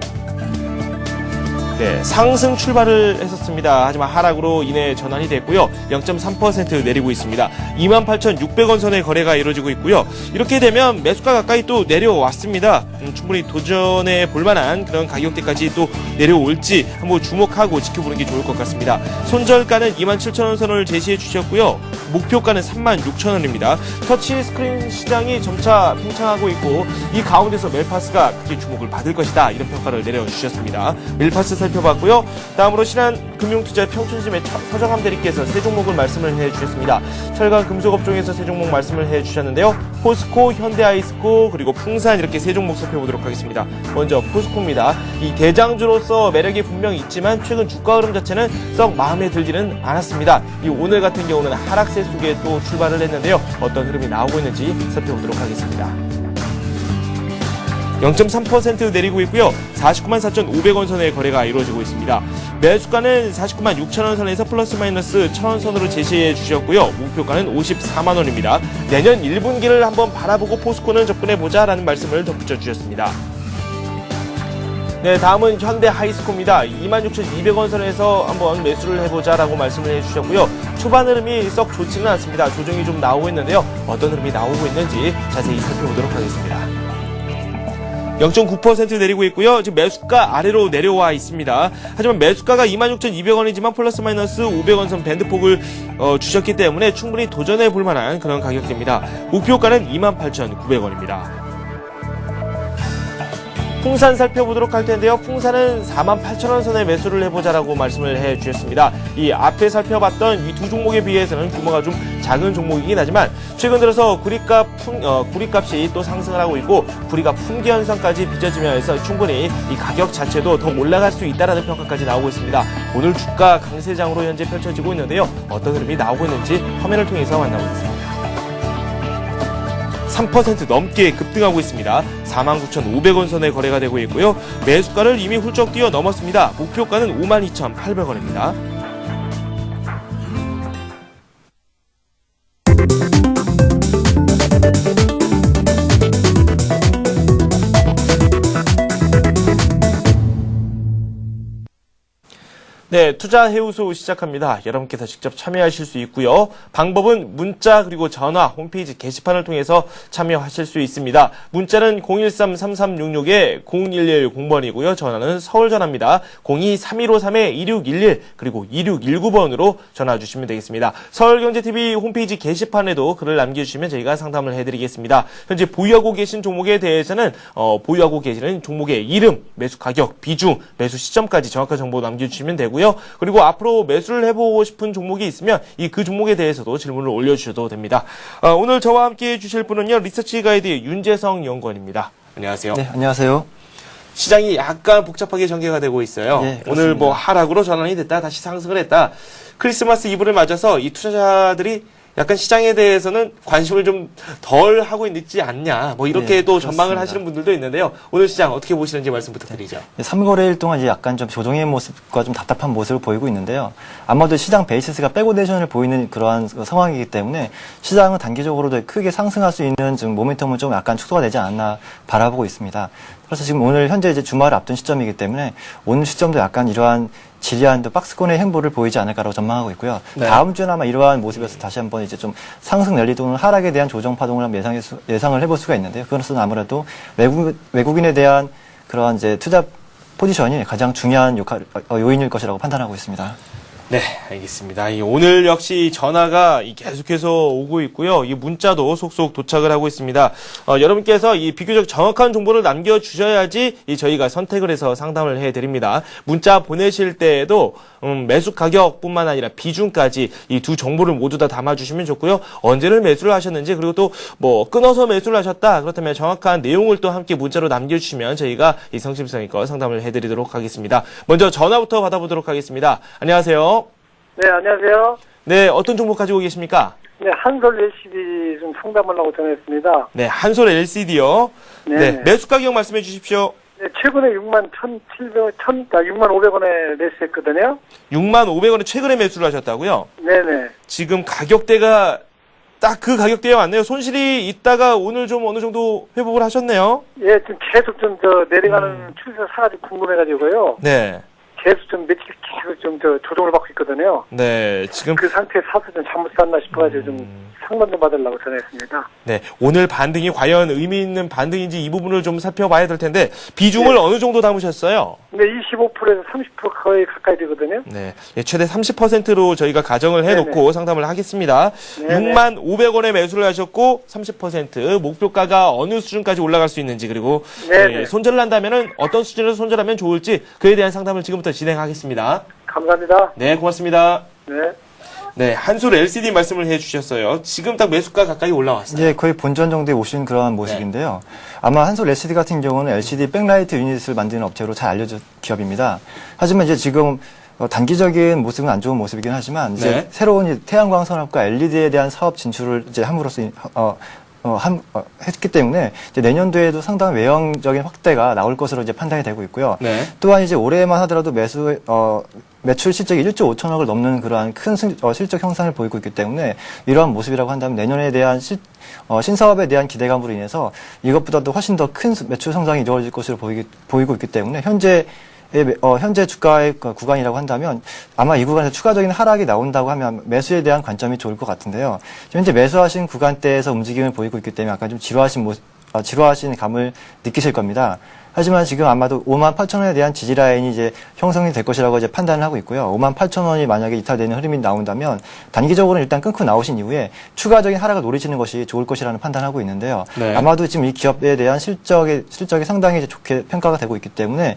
네, 상승 출발을 했었습니다. 하지만 하락으로 인해 전환이 됐고요. 0.3% 내리고 있습니다. 28,600원 선의 거래가 이루어지고 있고요. 이렇게 되면 매수가 가까이 또 내려왔습니다. 충분히 도전해 볼만한 그런 가격대까지 또 내려올지 한번 주목하고 지켜보는 게 좋을 것 같습니다. 손절가는 27,000원 선을 제시해 주셨고요. 목표가는 36,000원입니다. 터치 스크린 시장이 점차 팽창하고 있고 이 가운데서 멜파스가 크게 주목을 받을 것이다. 이런 평가를 내려주셨습니다. 멜파스 살펴봤고요. 다음으로 신한금융투자 평춘심의 서정함 대리께서 세 종목을 말씀을 해주셨습니다. 철강 금속업종에서 세 종목 말씀을 해주셨는데요. 포스코, 현대아이스코, 그리고 풍산 이렇게 세 종목 살펴보도록 하겠습니다. 먼저 포스코입니다. 이 대장주로서 매력이 분명히 있지만 최근 주가 흐름 자체는 썩 마음에 들지는 않았습니다. 이 오늘 같은 경우는 하락세 속에 또 출발을 했는데요. 어떤 흐름이 나오고 있는지 살펴보도록 하겠습니다. 0.3% 내리고 있고요. 494,500원 선의 거래가 이루어지고 있습니다. 매수가는 496,000원 선에서 플러스 마이너스 1,000원 선으로 제시해 주셨고요. 목표가는 54만원입니다. 내년 1분기를 한번 바라보고 포스코는 접근해보자라는 말씀을 덧붙여 주셨습니다. 네, 다음은 현대 하이스코입니다. 26,200원 선에서 한번 매수를 해보자라고 말씀을 해주셨고요. 초반 흐름이 썩 좋지는 않습니다. 조정이 좀 나오고 있는데요. 어떤 흐름이 나오고 있는지 자세히 살펴보도록 하겠습니다. 0.9% 내리고 있고요. 지금 매수가 아래로 내려와 있습니다. 하지만 매수가가 26,200원이지만 플러스 마이너스 500원 선 밴드폭을 주셨기 때문에 충분히 도전해 볼 만한 그런 가격대입니다. 목표가는 28,900원입니다. 풍산 살펴보도록 할 텐데요. 풍산은 48,000원 선에 매수를 해보자라고 말씀을 해주셨습니다. 이 앞에 살펴봤던 이 두 종목에 비해서는 규모가 좀 작은 종목이긴 하지만 최근 들어서 구리값이 또 상승을 하고 있고 구리가 품귀 현상까지 빚어지면서 충분히 이 가격 자체도 더 올라갈 수 있다라는 평가까지 나오고 있습니다. 오늘 주가 강세장으로 현재 펼쳐지고 있는데요. 어떤 흐름이 나오고 있는지 화면을 통해서 만나보겠습니다. 3% 넘게 급등하고 있습니다. 49,500원 선에 거래가 되고 있고요. 매수가를 이미 훌쩍 뛰어넘었습니다. 목표가는 52,800원입니다. 네, 투자해우소 시작합니다. 여러분께서 직접 참여하실 수 있고요. 방법은 문자 그리고 전화, 홈페이지 게시판을 통해서 참여하실 수 있습니다. 문자는 013-3366-0110번이고요. 전화는 서울전화입니다. 02-3153-2611 그리고 2619번으로 전화 주시면 되겠습니다. 서울경제TV 홈페이지 게시판에도 글을 남겨주시면 저희가 상담을 해드리겠습니다. 현재 보유하고 계신 종목에 대해서는 보유하고 계시는 종목의 이름, 매수 가격, 비중, 매수 시점까지 정확한 정보 남겨주시면 되고요. 그리고 앞으로 매수를 해보고 싶은 종목이 있으면 그 종목에 대해서도 질문을 올려주셔도 됩니다. 오늘 저와 함께 해주실 분은요. 리서치 가이드의 윤재성 연구원입니다. 안녕하세요. 네, 안녕하세요. 시장이 약간 복잡하게 전개가 되고 있어요. 네, 오늘 뭐 하락으로 전환이 됐다, 다시 상승을 했다. 크리스마스 이브를 맞아서 이 투자자들이 약간 시장에 대해서는 관심을 좀 덜 하고 있지 않냐. 뭐 이렇게 네, 또 그렇습니다. 전망을 하시는 분들도 있는데요. 오늘 시장 어떻게 보시는지 말씀 부탁드리죠. 3거래일 동안 이제 약간 좀 조정의 모습과 좀 답답한 모습을 보이고 있는데요. 아마도 시장 베이시스가 백오데이션을 보이는 그러한 상황이기 때문에 시장은 단기적으로도 크게 상승할 수 있는 좀 모멘텀은 좀 약간 축소가 되지 않나 바라보고 있습니다. 그래서 지금 오늘 현재 이제 주말을 앞둔 시점이기 때문에 오늘 시점도 약간 이러한 지리한 또 박스권의 행보를 보이지 않을까라고 전망하고 있고요. 네. 다음 다음 주는 아마 이러한 모습에서 다시 한번 이제 좀 상승 랠리 또는 하락에 대한 조정 파동을 한번 예상을 해볼 수가 있는데요. 그것은 아무래도 외국인에 대한 그러한 이제 투자 포지션이 가장 중요한 요인일 것이라고 판단하고 있습니다. 네, 알겠습니다. 오늘 역시 전화가 계속해서 오고 있고요. 이 문자도 속속 도착을 하고 있습니다. 여러분께서 이 비교적 정확한 정보를 남겨주셔야지 저희가 선택을 해서 상담을 해드립니다. 문자 보내실 때에도 매수 가격뿐만 아니라 비중까지 이 두 정보를 모두 다 담아주시면 좋고요. 언제를 매수를 하셨는지 그리고 또 뭐 끊어서 매수를 하셨다. 그렇다면 정확한 내용을 또 함께 문자로 남겨주시면 저희가 이 성심성의껏 상담을 해드리도록 하겠습니다. 먼저 전화부터 받아보도록 하겠습니다. 안녕하세요. 네, 안녕하세요. 네, 어떤 종목 가지고 계십니까? 네, 한솔 LCD 좀 상담하려고 전화했습니다. 네, 한솔 LCD요. 네, 매수 가격 말씀해 주십시오. 네, 최근에 6,500원에 매수했거든요. 65,000원에 최근에 매수를 하셨다고요? 네네. 지금 가격대가 딱 그 가격대에 왔네요. 손실이 있다가 오늘 좀 어느 정도 회복을 하셨네요. 예, 지금 계속 좀 내려가는 추세가 사가지고 궁금해가지고요. 네. 계속 좀 며칠 계속 좀 조정을 받고 있거든요. 네, 지금. 그 상태에 사서 좀 잘못 샀나 싶어가지고 좀 상담 좀 받으려고 전화했습니다. 네, 오늘 반등이 과연 의미 있는 반등인지 이 부분을 좀 살펴봐야 될 텐데, 비중을 네. 어느 정도 담으셨어요? 네, 25%에서 30% 거의 가까이 되거든요. 네, 최대 30%로 저희가 가정을 해놓고 네네. 상담을 하겠습니다. 네네. 65,000원에 매수를 하셨고 30% 목표가가 어느 수준까지 올라갈 수 있는지 그리고 네네. 손절을 한다면은 어떤 수준에서 손절하면 좋을지 그에 대한 상담을 지금부터 진행하겠습니다. 감사합니다. 네, 고맙습니다. 네. 네, 한솔 LCD 말씀을 해주셨어요. 지금 딱 매수가 가까이 올라왔어요. 이제 거의 본전 정도에 오신 그러한 모습인데요. 아마 한솔 LCD 같은 경우는 LCD 백라이트 유닛을 만드는 업체로 잘 알려진 기업입니다. 하지만 이제 지금 단기적인 모습은 안 좋은 모습이긴 하지만 이제 네. 새로운 태양광 산업과 LED에 대한 사업 진출을 이제 함으로써 했기 때문에 이제 내년도에도 상당한 외형적인 확대가 나올 것으로 이제 판단이 되고 있고요. 네. 또한 이제 올해만 하더라도 매출 실적이 1조 5천억을 넘는 그러한 큰 실적 형상을 보이고 있기 때문에 이러한 모습이라고 한다면 내년에 대한 신사업에 대한 기대감으로 인해서 이것보다도 훨씬 더 큰 매출 성장이 이루어질 것으로 보이고 있기 때문에 현재 주가의 구간이라고 한다면 아마 이 구간에서 추가적인 하락이 나온다고 하면 매수에 대한 관점이 좋을 것 같은데요. 현재 매수하신 구간대에서 움직임을 보이고 있기 때문에 약간 좀 지루하신 감을 느끼실 겁니다. 하지만 지금 아마도 58,000원에 대한 지지 라인이 이제 형성이 될 것이라고 이제 판단을 하고 있고요. 58,000원이 만약에 이탈되는 흐름이 나온다면 단기적으로는 일단 끊고 나오신 이후에 추가적인 하락을 노리시는 것이 좋을 것이라는 판단하고 있는데요. 네. 아마도 지금 이 기업에 대한 실적이 상당히 이제 좋게 평가가 되고 있기 때문에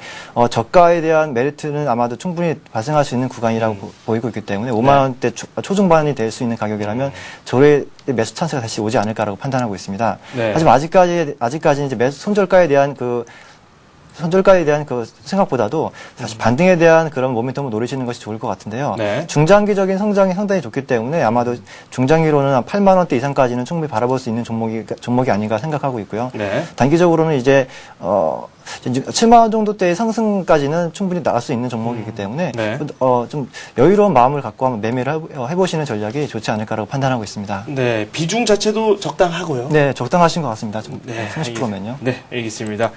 저가에 대한 메리트는 아마도 충분히 발생할 수 있는 구간이라고 보이고 있기 때문에 5만 원대 초중반이 될 수 있는 가격이라면 저의 매수 찬스가 다시 오지 않을까라고 판단하고 있습니다. 네. 하지만 아직까지 이제 손절가에 대한 그 생각보다도 사실 반등에 대한 그런 모멘텀을 노리시는 것이 좋을 것 같은데요. 네. 중장기적인 성장이 상당히 좋기 때문에 아마도 중장기로는 한 8만 원대 이상까지는 충분히 바라볼 수 있는 종목이 아닌가 생각하고 있고요. 네. 단기적으로는 이제 7만 원 정도대의 상승까지는 충분히 나갈 수 있는 종목이기 때문에 네. 좀 여유로운 마음을 갖고 한번 매매를 해보시는 전략이 좋지 않을까라고 판단하고 있습니다. 네, 비중 자체도 적당하고요. 네, 적당하신 것 같습니다. 네, 30%면요. 네, 알겠습니다.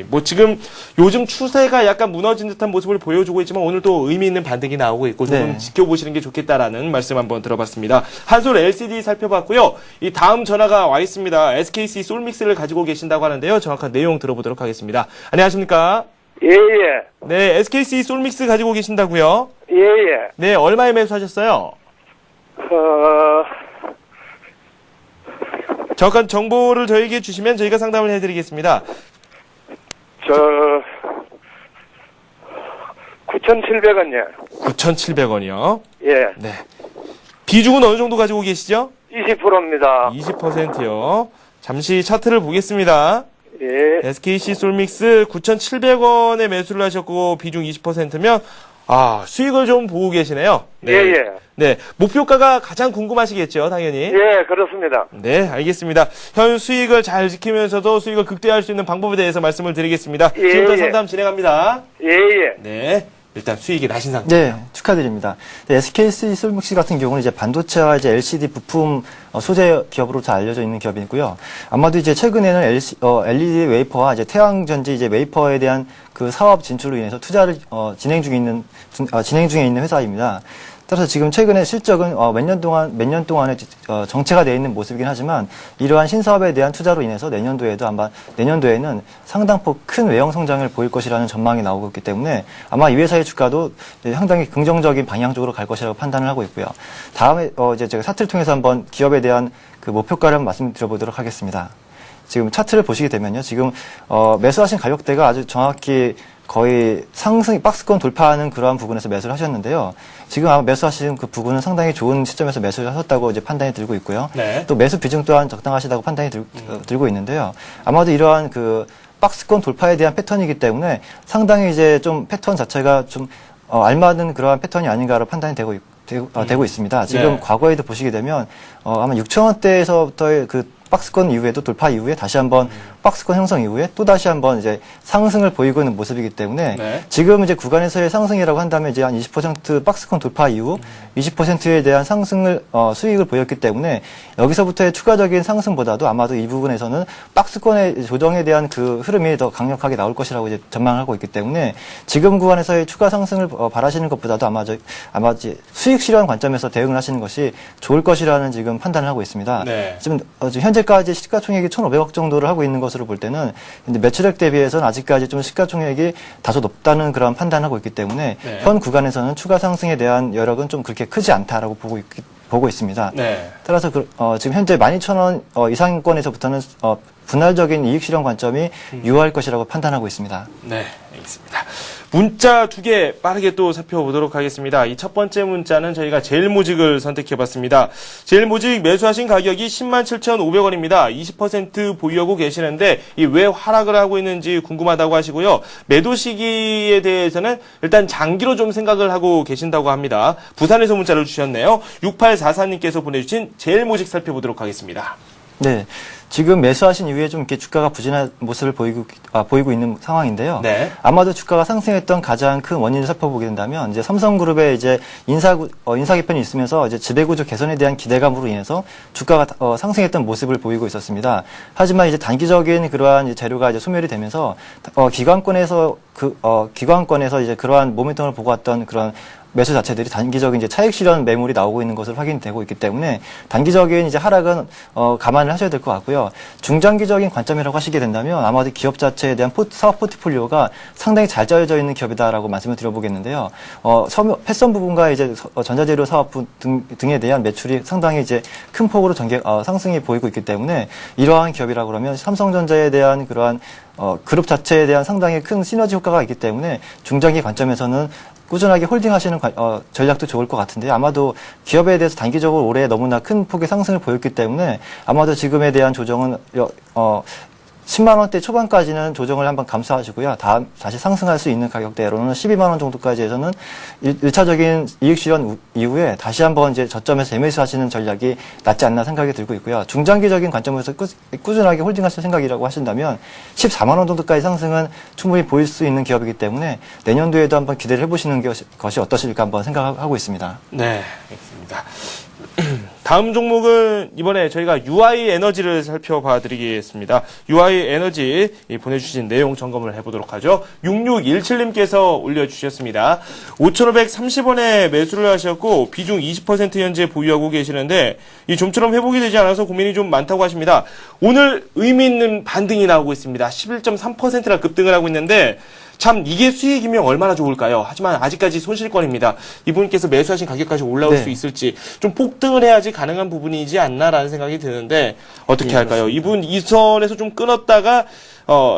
뭐 지금 요즘 추세가 약간 무너진 듯한 모습을 보여주고 있지만 오늘 또 의미 있는 반등이 나오고 있고 조금 네. 지켜보시는 게 좋겠다라는 말씀 한번 들어봤습니다. 한솔 LCD 살펴봤고요. 이 다음 전화가 와 있습니다. SKC 솔믹스를 가지고 계신다고 하는데요. 정확한 내용 들어보도록 하겠습니다. 안녕하십니까? 예. 네, SKC 솔믹스 가지고 계신다고요? 예. 네, 얼마에 매수하셨어요? 정확한 정보를 저에게 주시면 저희가 상담을 해드리겠습니다. 9,700원이요. 9,700원이요. 예. 네. 비중은 어느 정도 가지고 계시죠? 20%입니다. 20%요. 잠시 차트를 보겠습니다. 예. SKC 솔믹스 9,700원에 매수를 하셨고 비중 20%면 수익을 좀 보고 계시네요. 네. 예. 네. 목표가가 가장 궁금하시겠죠, 당연히. 예, 그렇습니다. 네, 알겠습니다. 현 수익을 잘 지키면서도 수익을 극대화할 수 있는 방법에 대해서 말씀을 드리겠습니다. 예, 지금부터 예. 상담 진행합니다. 예. 네. 일단 수익이 나신 상태. 네, 축하드립니다. 네, SKC 솔믹스 같은 경우는 이제 반도체와 이제 LCD 부품 소재 기업으로 잘 알려져 있는 기업이고요. 아마도 이제 최근에는 LED 웨이퍼와 이제 태양전지 이제 웨이퍼에 대한 그 사업 진출로 인해서 투자를 진행 중에 있는 회사입니다. 따라서 지금 최근에 실적은 몇 년 동안에 정체가 되어 있는 모습이긴 하지만 이러한 신사업에 대한 투자로 인해서 내년도에는 상당폭 큰 외형 성장을 보일 것이라는 전망이 나오고 있기 때문에 아마 이 회사의 주가도 상당히 긍정적인 방향 쪽으로 갈 것이라고 판단을 하고 있고요. 다음에 이제 제가 차트를 통해서 한번 기업에 대한 그 목표가를 한번 말씀드려보도록 하겠습니다. 지금 차트를 보시게 되면요, 지금 매수하신 가격대가 아주 정확히 거의 박스권 돌파하는 그러한 부분에서 매수를 하셨는데요. 지금 아마 매수하신 그 부분은 상당히 좋은 시점에서 매수를 하셨다고 이제 판단이 들고 있고요. 네. 또 매수 비중 또한 적당하시다고 판단이 들고 있는데요. 아마도 이러한 그 박스권 돌파에 대한 패턴이기 때문에 상당히 이제 좀 패턴 자체가 좀 알맞은 그러한 패턴이 아닌가로 판단이 되고 있습니다. 지금 네. 과거에도 보시게 되면 아마 6,000원대에서부터의 그 박스권 이후에도 돌파 이후에 다시 한번 박스권 형성 이후에 또 다시 한번 이제 상승을 보이고 있는 모습이기 때문에 네. 지금 이제 구간에서의 상승이라고 한다면 이제 한 20% 박스권 돌파 이후 20%에 대한 상승을 수익을 보였기 때문에 여기서부터의 추가적인 상승보다도 아마도 이 부분에서는 박스권의 조정에 대한 그 흐름이 더 강력하게 나올 것이라고 이제 전망하고 있기 때문에 지금 구간에서의 추가 상승을 바라시는 것보다도 아마 이제 수익 실현 관점에서 대응을 하시는 것이 좋을 것이라는 지금 판단을 하고 있습니다. 네. 지금 현재까지 시가총액이 1,500억 정도를 하고 있는 것으로 볼 때는 근데 매출액 대비해서는 아직까지 좀 시가총액이 다소 높다는 그런 판단을 하고 있기 때문에 네. 현 구간에서는 추가 상승에 대한 여력은 좀 그렇게 크지 않다라고 보고 있습니다. 네. 따라서 지금 현재 12,000원 이상권에서부터는 분할적인 이익 실현 관점이 유효할 것이라고 판단하고 있습니다. 네, 알겠습니다. 문자 2개 빠르게 또 살펴보도록 하겠습니다. 이 첫 번째 문자는 저희가 제일모직을 선택해봤습니다. 제일모직 매수하신 가격이 107,500원입니다. 20% 보유하고 계시는데 이 왜 하락을 하고 있는지 궁금하다고 하시고요. 매도 시기에 대해서는 일단 장기로 좀 생각을 하고 계신다고 합니다. 부산에서 문자를 주셨네요. 6844님께서 보내주신 제일모직 살펴보도록 하겠습니다. 네. 지금 매수하신 이후에 좀 이렇게 주가가 부진한 모습을 보이고 있는 상황인데요. 네. 아마도 주가가 상승했던 가장 큰 원인을 살펴보게 된다면 이제 삼성그룹의 이제 인사 개편이 있으면서 이제 지배구조 개선에 대한 기대감으로 인해서 주가가 상승했던 모습을 보이고 있었습니다. 하지만 이제 단기적인 그러한 이제 재료가 이제 소멸이 되면서 기관권에서 이제 그러한 모멘텀을 보고 왔던 그런 매수 자체들이 단기적인 이제 차익 실현 매물이 나오고 있는 것으로 확인되고 있기 때문에 단기적인 이제 하락은 감안을 하셔야 될 것 같고요. 중장기적인 관점이라고 하시게 된다면 아마도 기업 자체에 대한 사업 포트폴리오가 상당히 잘 짜여져 있는 기업이다라고 말씀을 드려보겠는데요. 패션 부분과 이제 전자재료 사업 등에 대한 매출이 상당히 이제 큰 폭으로 상승이 보이고 있기 때문에 이러한 기업이라고 그러면 삼성전자에 대한 그러한 그룹 자체에 대한 상당히 큰 시너지 효과가 있기 때문에 중장기 관점에서는 꾸준하게 홀딩하시는 전략도 좋을 것 같은데 아마도 기업에 대해서 단기적으로 올해 너무나 큰 폭의 상승을 보였기 때문에 아마도 지금에 대한 조정은 10만 원대 초반까지는 조정을 한번 감수하시고요. 다시 상승할 수 있는 가격대로는 12만 원 정도까지 해서는 1차적인 이익 실현 이후에 다시 한번 이제 저점에서 재매수하시는 전략이 낫지 않나 생각이 들고 있고요. 중장기적인 관점에서 꾸준하게 홀딩하실 생각이라고 하신다면 14만 원 정도까지 상승은 충분히 보일 수 있는 기업이기 때문에 내년도에도 한번 기대를 해보시는 것이 어떠실까 한번 생각하고 있습니다. 네, 알겠습니다. 다음 종목은 이번에 저희가 UI 에너지를 살펴봐 드리겠습니다. UI 에너지 보내주신 내용 점검을 해보도록 하죠. 6617님께서 올려주셨습니다. 5,530원에 매수를 하셨고 비중 20% 현재 보유하고 계시는데 이 좀처럼 회복이 되지 않아서 고민이 좀 많다고 하십니다. 오늘 의미 있는 반등이 나오고 있습니다. 11.3%나 급등을 하고 있는데 참 이게 수익이면 얼마나 좋을까요? 하지만 아직까지 손실권입니다. 이분께서 매수하신 가격까지 올라올 수 있을지 좀 폭등을 해야지 가능한 부분이지 않나라는 생각이 드는데 어떻게 할까요? 그렇습니다. 이분 이 선에서 좀 끊었다가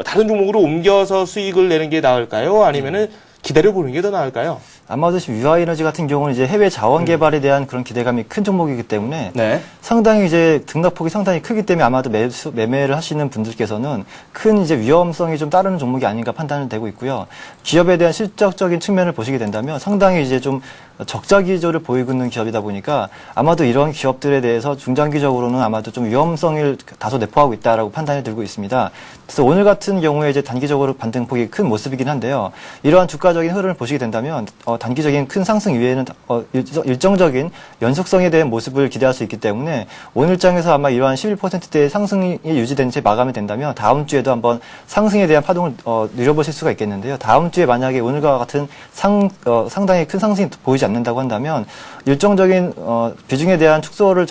다른 종목으로 옮겨서 수익을 내는 게 나을까요? 아니면은 기다려보는 게 더 나을까요? 아마도 지금 유아에너지 같은 경우는 이제 해외 자원 개발에 대한 그런 기대감이 큰 종목이기 때문에 네. 상당히 이제 등락폭이 상당히 크기 때문에 아마도 매매를 하시는 분들께서는 큰 이제 위험성이 좀 따르는 종목이 아닌가 판단이 되고 있고요. 기업에 대한 실적적인 측면을 보시게 된다면 상당히 이제 좀 적자 기조를 보이고 있는 기업이다 보니까 아마도 이런 기업들에 대해서 중장기적으로는 아마도 좀 위험성을 다소 내포하고 있다라고 판단이 들고 있습니다. 그래서 오늘 같은 경우에 이제 단기적으로 반등폭이 큰 모습이긴 한데요. 이러한 주가적인 흐름을 보시게 된다면 단기적인 큰 상승 이외에는 일정적인 연속성에 대한 모습을 기대할 수 있기 때문에 오늘 장에서 아마 이러한 11%대의 상승이 유지된 채 마감이 된다면 다음 주에도 한번 상승에 대한 파동을 누려보실 수가 있겠는데요. 다음 주에 만약에 오늘과 같은 상당히 큰 상승이 보이지 않는다고 한다면 일정적인 비중에 대한 축소를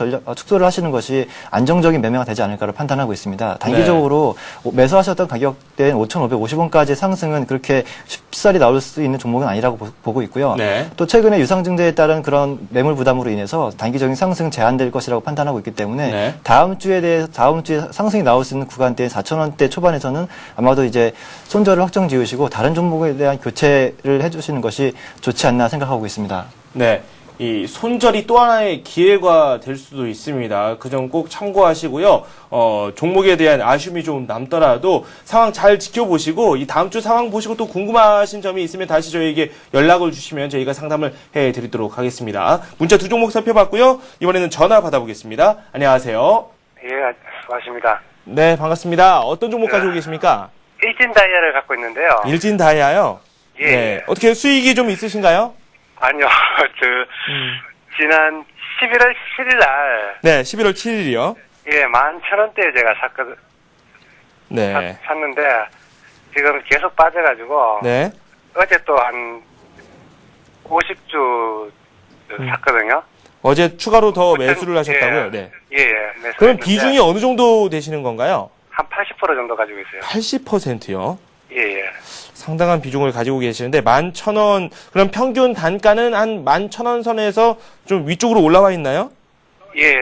하시는 것이 안정적인 매매가 되지 않을까를 판단하고 있습니다. 단기적으로 매수하셨던 가격대인 5,550원까지의 상승은 그렇게 쉽사리 나올 수 있는 종목은 아니라고 보고 있고요. 네. 또 최근에 유상증자에 따른 그런 매물 부담으로 인해서 단기적인 상승 제한될 것이라고 판단하고 있기 때문에 네. 다음 주에 상승이 나올 수 있는 구간대인 4,000원대 초반에서는 아마도 이제 손절을 확정 지으시고 다른 종목에 대한 교체를 해주시는 것이 좋지 않나 생각하고 있습니다. 네. 이 손절이 또 하나의 기회가 될 수도 있습니다. 그 점 꼭 참고하시고요. 종목에 대한 아쉬움이 좀 남더라도 상황 잘 지켜보시고 이 다음 주 상황 보시고 또 궁금하신 점이 있으면 다시 저희에게 연락을 주시면 저희가 상담을 해드리도록 하겠습니다. 문자 두 종목 살펴봤고요. 이번에는 전화 받아보겠습니다. 안녕하세요. 예, 수고하십니다. 네, 반갑습니다. 어떤 종목 가지고 계십니까? 일진 다이아를 갖고 있는데요. 일진 다이아요? 예. 네. 어떻게 수익이 좀 있으신가요? 아니요, 지난 11월 7일 날, 네, 11월 7일이요. 예, 11,000원대에 제가 네. 샀는데, 지금 계속 빠져가지고, 네. 어제 또 한 50주 샀거든요. 어제 추가로 더 매수를 하셨다고요? 네. 예, 매수. 그럼 비중이 어느 정도 되시는 건가요? 한 80% 정도 가지고 있어요. 80%요? 예. 상당한 비중을 가지고 계시는데 11,000원, 그럼 평균 단가는 한 11,000원 선에서 좀 위쪽으로 올라와 있나요? 예,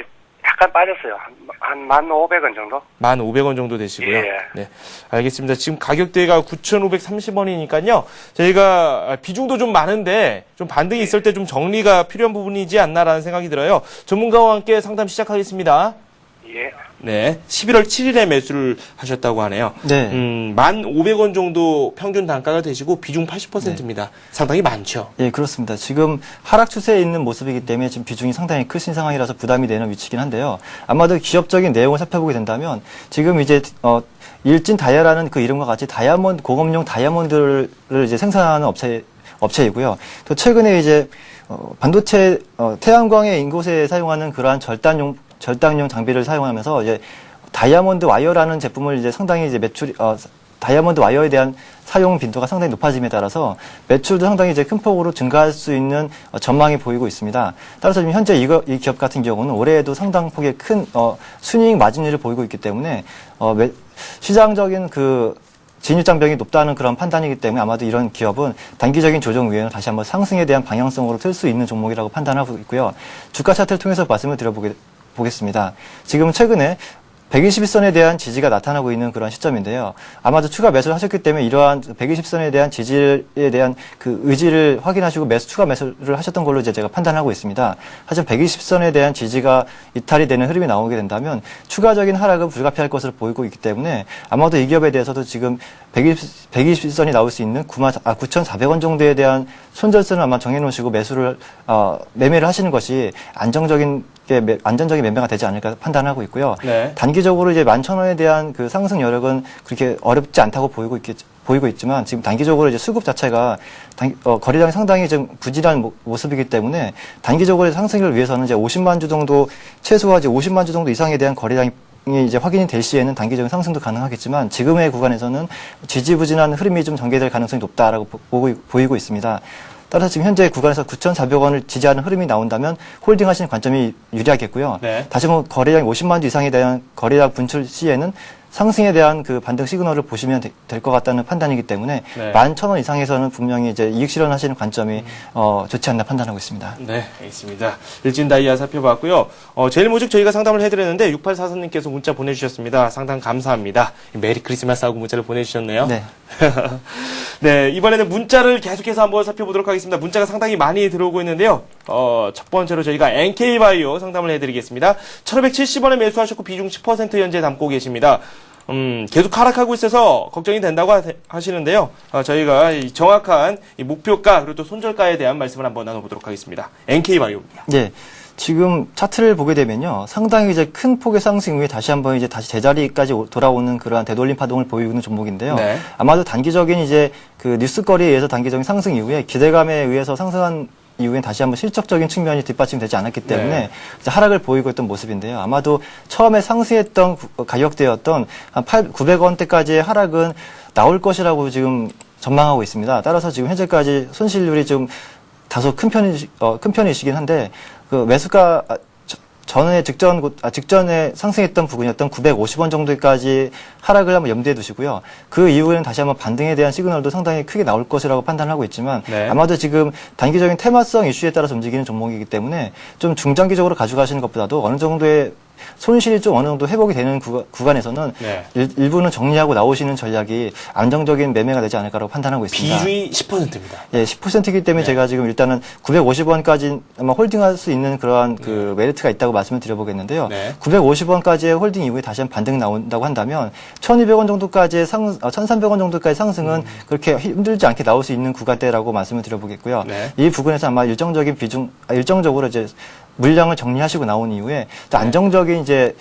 약간 빠졌어요. 한 1,500원 정도? 1,500원 정도 되시고요. 예. 네. 알겠습니다. 지금 가격대가 9,530원이니까요. 저희가 비중도 좀 많은데 좀 반등이 있을 때 좀 정리가 필요한 부분이지 않나라는 생각이 들어요. 전문가와 함께 상담 시작하겠습니다. 예. 네, 11월 7일에 매수를 하셨다고 하네요. 네. 1,500원 정도 평균 단가가 되시고 비중 80%입니다. 상당히 많죠. 예, 그렇습니다. 지금 하락 추세에 있는 모습이기 때문에 지금 비중이 상당히 크신 상황이라서 부담이 되는 위치긴 한데요. 아마도 기업적인 내용을 살펴보게 된다면 지금 이제 일진 다이아라는 그 이름과 같이 다이아몬드, 고검용 다이아몬드를 이제 생산하는 업체이고요. 또 최근에 이제 반도체 태양광의 인곳에 사용하는 그러한 절단용 장비를 사용하면서 이제 다이아몬드 와이어라는 제품을 이제 상당히 이제 다이아몬드 와이어에 대한 사용 빈도가 상당히 높아짐에 따라서 매출도 상당히 이제 큰 폭으로 증가할 수 있는 전망이 보이고 있습니다. 따라서 지금 현재 이 기업 같은 경우는 올해에도 상당 폭의 큰 순이익 마진율을 보이고 있기 때문에 시장적인 그 진입장벽이 높다는 그런 판단이기 때문에 아마도 이런 기업은 단기적인 조정 위에는 다시 한번 상승에 대한 방향성으로 틀 수 있는 종목이라고 판단하고 있고요. 주가 차트를 통해서 말씀을 드려보겠습니다. 지금 최근에 120선에 대한 지지가 나타나고 있는 그런 시점인데요. 아마도 추가 매수를 하셨기 때문에 이러한 120선에 대한 지지에 대한 그 의지를 확인하시고 추가 매수를 하셨던 걸로 이제 제가 판단하고 있습니다. 하지만 120선에 대한 지지가 이탈이 되는 흐름이 나오게 된다면 추가적인 하락은 불가피할 것으로 보이고 있기 때문에 아마도 이 기업에 대해서도 지금 120선이 나올 수 있는 9,400원 정도에 대한 손절선을 아마 정해놓으시고 매매를 하시는 것이 안정적인 매매가 되지 않을까 판단하고 있고요. 네. 단기적으로 이제 11,000원에 대한 그 상승 여력은 그렇게 어렵지 않다고 보이고 있지만 지금 단기적으로 이제 수급 자체가 거래량이 상당히 좀 부진한 모습이기 때문에 단기적으로 상승을 위해서는 이제 50만 주 정도 최소화 50만 주 정도 이상에 대한 거래량이 이제 확인이 될 시에는 단기적인 상승도 가능하겠지만 지금의 구간에서는 지지부진한 흐름이 좀 전개될 가능성이 높다라고 보이고 있습니다. 따라서 지금 현재 구간에서 9,400원을 지지하는 흐름이 나온다면 홀딩하시는 관점이 유리하겠고요. 네. 다시 한번 거래량 50만 주 이상에 대한 거래량 분출 시에는 상승에 대한 그 반등 시그널을 보시면 될 것 같다는 판단이기 때문에 네. 11,000원 이상에서는 분명히 이제 이익 실현하시는 관점이 좋지 않나 판단하고 있습니다. 네, 알겠습니다. 일진 다이아 살펴봤고요. 제일 먼저 저희가 상담을 해드렸는데 6844님께서 문자 보내주셨습니다. 상당 감사합니다. 메리 크리스마스하고 문자를 보내주셨네요. 네. 네, 이번에는 문자를 계속해서 한번 살펴보도록 하겠습니다. 문자가 상당히 많이 들어오고 있는데요. 첫 번째로 저희가 NK바이오 상담을 해드리겠습니다. 1,570원에 매수하셨고 비중 10% 현재 담고 계십니다. 계속 하락하고 있어서 걱정이 된다고 하시는데요. 저희가 이 정확한 이 목표가 그리고 또 손절가에 대한 말씀을 한번 나눠보도록 하겠습니다. NK바이오입니다. 네. 지금 차트를 보게 되면요. 상당히 이제 큰 폭의 상승 후에 다시 제자리까지 돌아오는 그러한 되돌림 파동을 보이고 있는 종목인데요. 네. 아마도 단기적인 이제 그 뉴스거리에 의해서 단기적인 상승 이후에 기대감에 의해서 상승한 이후엔 다시 한번 실적적인 측면이 뒷받침되지 않았기 때문에 네. 이제 하락을 보이고 있던 모습인데요. 아마도 처음에 상승했던 가격대였던 한 900원대까지의 하락은 나올 것이라고 지금 전망하고 있습니다. 따라서 지금 현재까지 손실률이 좀 다소 큰 편이시긴 한데 그 매수가 직전에 상승했던 부분이었던 950원 정도까지 하락을 한번 염두에 두시고요. 그 이후에는 다시 한번 반등에 대한 시그널도 상당히 크게 나올 것이라고 판단하고 있지만 네. 아마도 지금 단기적인 테마성 이슈에 따라서 움직이는 종목이기 때문에 좀 중장기적으로 가져가시는 것보다도 어느 정도의 손실이 좀 어느 정도 회복이 되는 구간에서는 네. 일부는 정리하고 나오시는 전략이 안정적인 매매가 되지 않을까라고 판단하고 있습니다. 비중이 10%입니다. 예, 10%이기 때문에 네. 제가 지금 일단은 950원까지 아마 홀딩할 수 있는 그러한 그 메리트가 있다고 말씀을 드려보겠는데요. 네. 950원까지의 홀딩 이후에 다시 한번 반등 나온다고 한다면 1,200원 정도까지의 1,300원 정도까지 상승은 그렇게 힘들지 않게 나올 수 있는 구간대라고 말씀을 드려보겠고요. 네. 이 부분에서 아마 일정적으로 이제 물량을 정리하시고 나온 이후에 또 안정적인 이제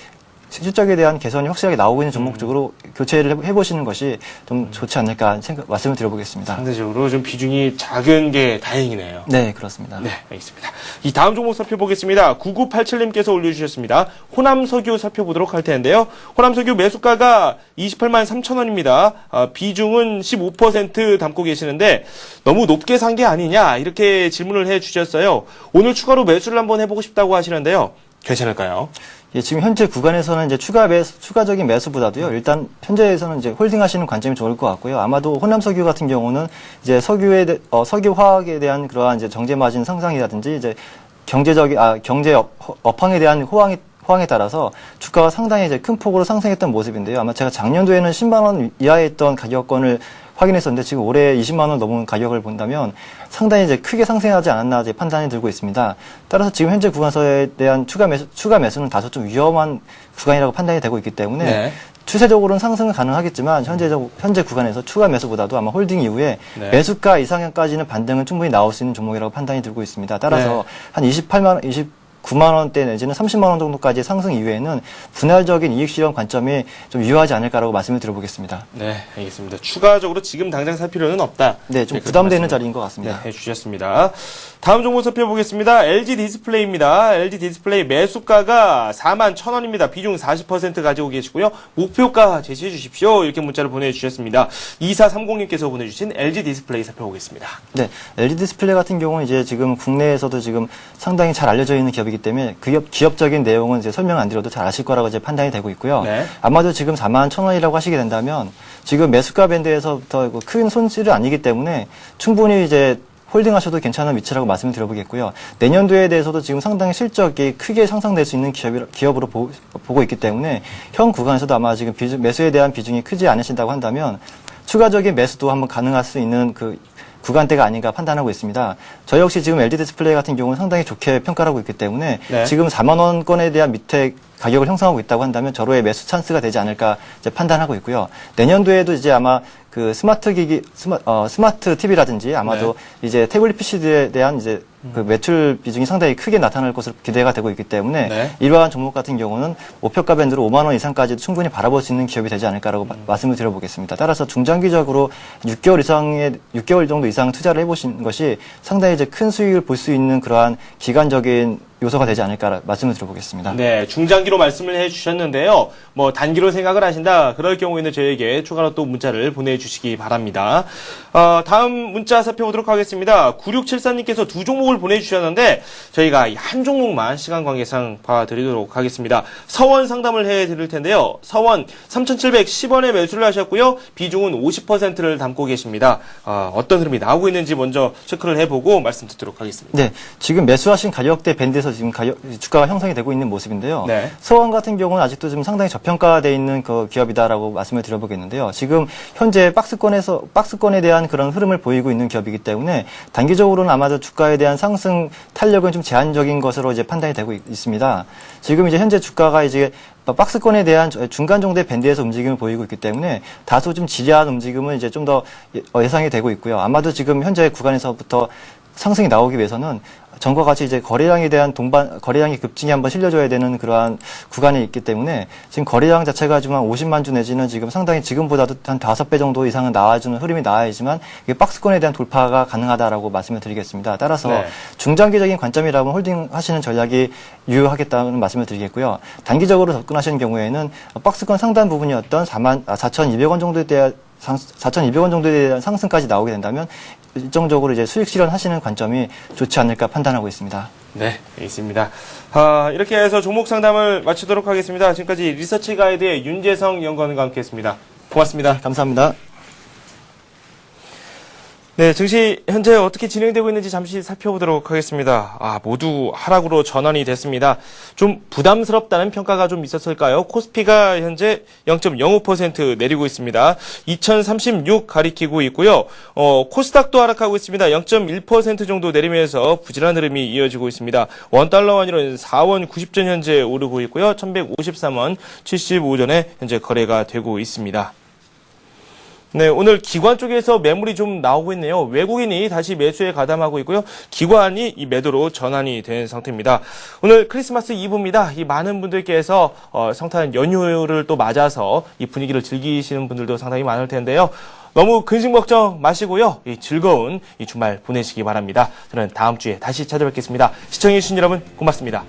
실적에 대한 개선이 확실하게 나오고 있는 종목 쪽으로 교체를 해보시는 것이 좀 좋지 않을까 말씀을 드려보겠습니다. 상대적으로 좀 비중이 작은 게 다행이네요. 네, 그렇습니다. 네, 알겠습니다. 이 다음 종목 살펴보겠습니다. 9987님께서 올려주셨습니다. 호남석유 살펴보도록 할 텐데요. 호남석유 매수가가 28만 3천원입니다. 비중은 15% 담고 계시는데 너무 높게 산 게 아니냐 이렇게 질문을 해주셨어요. 오늘 추가로 매수를 한번 해보고 싶다고 하시는데요. 괜찮을까요? 예, 지금 현재 구간에서는 이제 추가적인 매수보다도요, 일단 현재에서는 이제 홀딩하시는 관점이 좋을 것 같고요. 아마도 호남석유 같은 경우는 이제 석유화학에 대한 그러한 이제 정제 마진 상상이라든지 이제 경제 업황에 대한 호황에 따라서 주가가 상당히 이제 큰 폭으로 상승했던 모습인데요. 아마 제가 작년도에는 10만 원 이하에 있던 가격권을 확인했었는데 지금 올해 20만 원 넘은 가격을 본다면 상당히 이제 크게 상승하지 않았나 이제 판단이 들고 있습니다. 따라서 지금 현재 구간에서에 대한 추가 매수는 다소 좀 위험한 구간이라고 판단이 되고 있기 때문에 네. 추세적으로는 상승은 가능하겠지만 현재 구간에서 추가 매수보다도 아마 홀딩 이후에 네. 매수가 이상까지는 반등은 충분히 나올 수 있는 종목이라고 판단이 들고 있습니다. 따라서 네. 한 29만 원대 내지는 30만 원 정도까지 상승 이후에는 분할적인 이익 실현 관점이 좀 유효하지 않을까라고 말씀을 드려보겠습니다. 네, 알겠습니다. 추가적으로 지금 당장 살 필요는 없다. 네, 좀 그렇게 부담되는 말씀을, 자리인 것 같습니다. 네, 해주셨습니다. 다음 종목 살펴보겠습니다. LG 디스플레이입니다. LG 디스플레이 매수가가 41,000원입니다. 비중 40% 가지고 계시고요. 목표가 제시해 주십시오. 이렇게 문자를 보내주셨습니다. 2430님께서 보내주신 LG 디스플레이 살펴보겠습니다. 네, LG 디스플레이 같은 경우는 이제 지금 국내에서도 지금 상당히 잘 알려져 있는 기업이기 때문에 기업적인 내용은 이제 설명 안 드려도 잘 아실 거라고 이제 판단이 되고 있고요. 네. 아마도 지금 41,000원이라고 하시게 된다면 지금 매수가 밴드에서부터 큰 손실이 아니기 때문에 충분히 이제 홀딩하셔도 괜찮은 위치라고 말씀을 드려보겠고요. 내년도에 대해서도 지금 상당히 실적이 크게 상승될 수 있는 기업으로 보고 있기 때문에 현 구간에서도 아마 지금 매수에 대한 비중이 크지 않으신다고 한다면 추가적인 매수도 한번 가능할 수 있는 그 구간대가 아닌가 판단하고 있습니다. 저희 역시 지금 LG 디스플레이 같은 경우는 상당히 좋게 평가를 하고 있기 때문에 네. 지금 4만 원권에 대한 밑에 가격을 형성하고 있다고 한다면 저로의 매수 찬스가 되지 않을까 이제 판단하고 있고요. 내년도에도 이제 아마 그 스마트 TV라든지 아마도 이제 태블릿 PC에 대한 이제 그 매출 비중이 상당히 크게 나타날 것으로 기대가 되고 있기 때문에 네. 이러한 종목 같은 경우는 목표가 밴드로 5만 원 이상까지도 충분히 바라볼 수 있는 기업이 되지 않을까라고 말씀을 드려보겠습니다. 따라서 중장기적으로 6개월 정도 이상 투자를 해보신 것이 상당히 이제 큰 수익을 볼 수 있는 그러한 기간적인 요소가 되지 않을까 말씀을 드려보겠습니다. 네, 중장기로 말씀을 해주셨는데요. 뭐 단기로 생각을 하신다. 그럴 경우에는 저에게 추가로 또 문자를 보내주시기 바랍니다. 다음 문자 살펴보도록 하겠습니다. 9674님께서 두 종목을 보내주셨는데 저희가 한 종목만 시간 관계상 봐드리도록 하겠습니다. 서원 상담을 해드릴 텐데요. 서원 3,710원에 매수를 하셨고요. 비중은 50%를 담고 계십니다. 어떤 흐름이 나오고 있는지 먼저 체크를 해보고 말씀 듣도록 하겠습니다. 네, 지금 매수하신 가격대 밴드에서 지금 주가가 형성이 되고 있는 모습인데요. 네. 서원 같은 경우는 아직도 좀 상당히 저평가되어 있는 그 기업이다라고 말씀을 드려보겠는데요. 지금 현재 박스권에 대한 그런 흐름을 보이고 있는 기업이기 때문에 단기적으로는 아마도 주가에 대한 상승 탄력은 좀 제한적인 것으로 이제 판단이 되고 있습니다. 지금 이제 현재 주가가 이제 박스권에 대한 중간 정도의 밴드에서 움직임을 보이고 있기 때문에 다소 좀 지리한 움직임은 이제 좀 더 예상이 되고 있고요. 아마도 지금 현재 구간에서부터 상승이 나오기 위해서는 전과 같이 이제 거래량이 급증이 한번 실려줘야 되는 그러한 구간이 있기 때문에 지금 거래량 자체가 지금 한 50만 주 내지는 지금 상당히 지금보다도 한 5배 정도 이상은 나와주는 흐름이 나와야지만 이게 박스권에 대한 돌파가 가능하다라고 말씀을 드리겠습니다. 따라서 네. 중장기적인 관점이라면 홀딩 하시는 전략이 유효하겠다는 말씀을 드리겠고요. 단기적으로 접근하시는 경우에는 박스권 상단 부분이었던 4,200원 정도에 대한 4,200원 정도에 대한 상승까지 나오게 된다면 일정적으로 이제 수익 실현하시는 관점이 좋지 않을까 판단하고 있습니다. 네, 있습니다. 이렇게 해서 종목 상담을 마치도록 하겠습니다. 지금까지 리서치 가이드의 윤재성 연구원과 함께했습니다. 고맙습니다. 감사합니다. 네, 증시 현재 어떻게 진행되고 있는지 잠시 살펴보도록 하겠습니다. 모두 하락으로 전환이 됐습니다. 좀 부담스럽다는 평가가 좀 있었을까요? 코스피가 현재 0.05% 내리고 있습니다. 2036 가리키고 있고요. 코스닥도 하락하고 있습니다. 0.1% 정도 내리면서 부진한 흐름이 이어지고 있습니다. 원달러 환율은 4원 90전 현재 오르고 있고요. 1153원 75전에 현재 거래가 되고 있습니다. 네, 오늘 기관 쪽에서 매물이 좀 나오고 있네요. 외국인이 다시 매수에 가담하고 있고요. 기관이 이 매도로 전환이 된 상태입니다. 오늘 크리스마스 이브입니다. 이 많은 분들께서 성탄 연휴를 또 맞아서 이 분위기를 즐기시는 분들도 상당히 많을 텐데요. 너무 근심 걱정 마시고요. 이 즐거운 이 주말 보내시기 바랍니다. 저는 다음 주에 다시 찾아뵙겠습니다. 시청해주신 여러분 고맙습니다.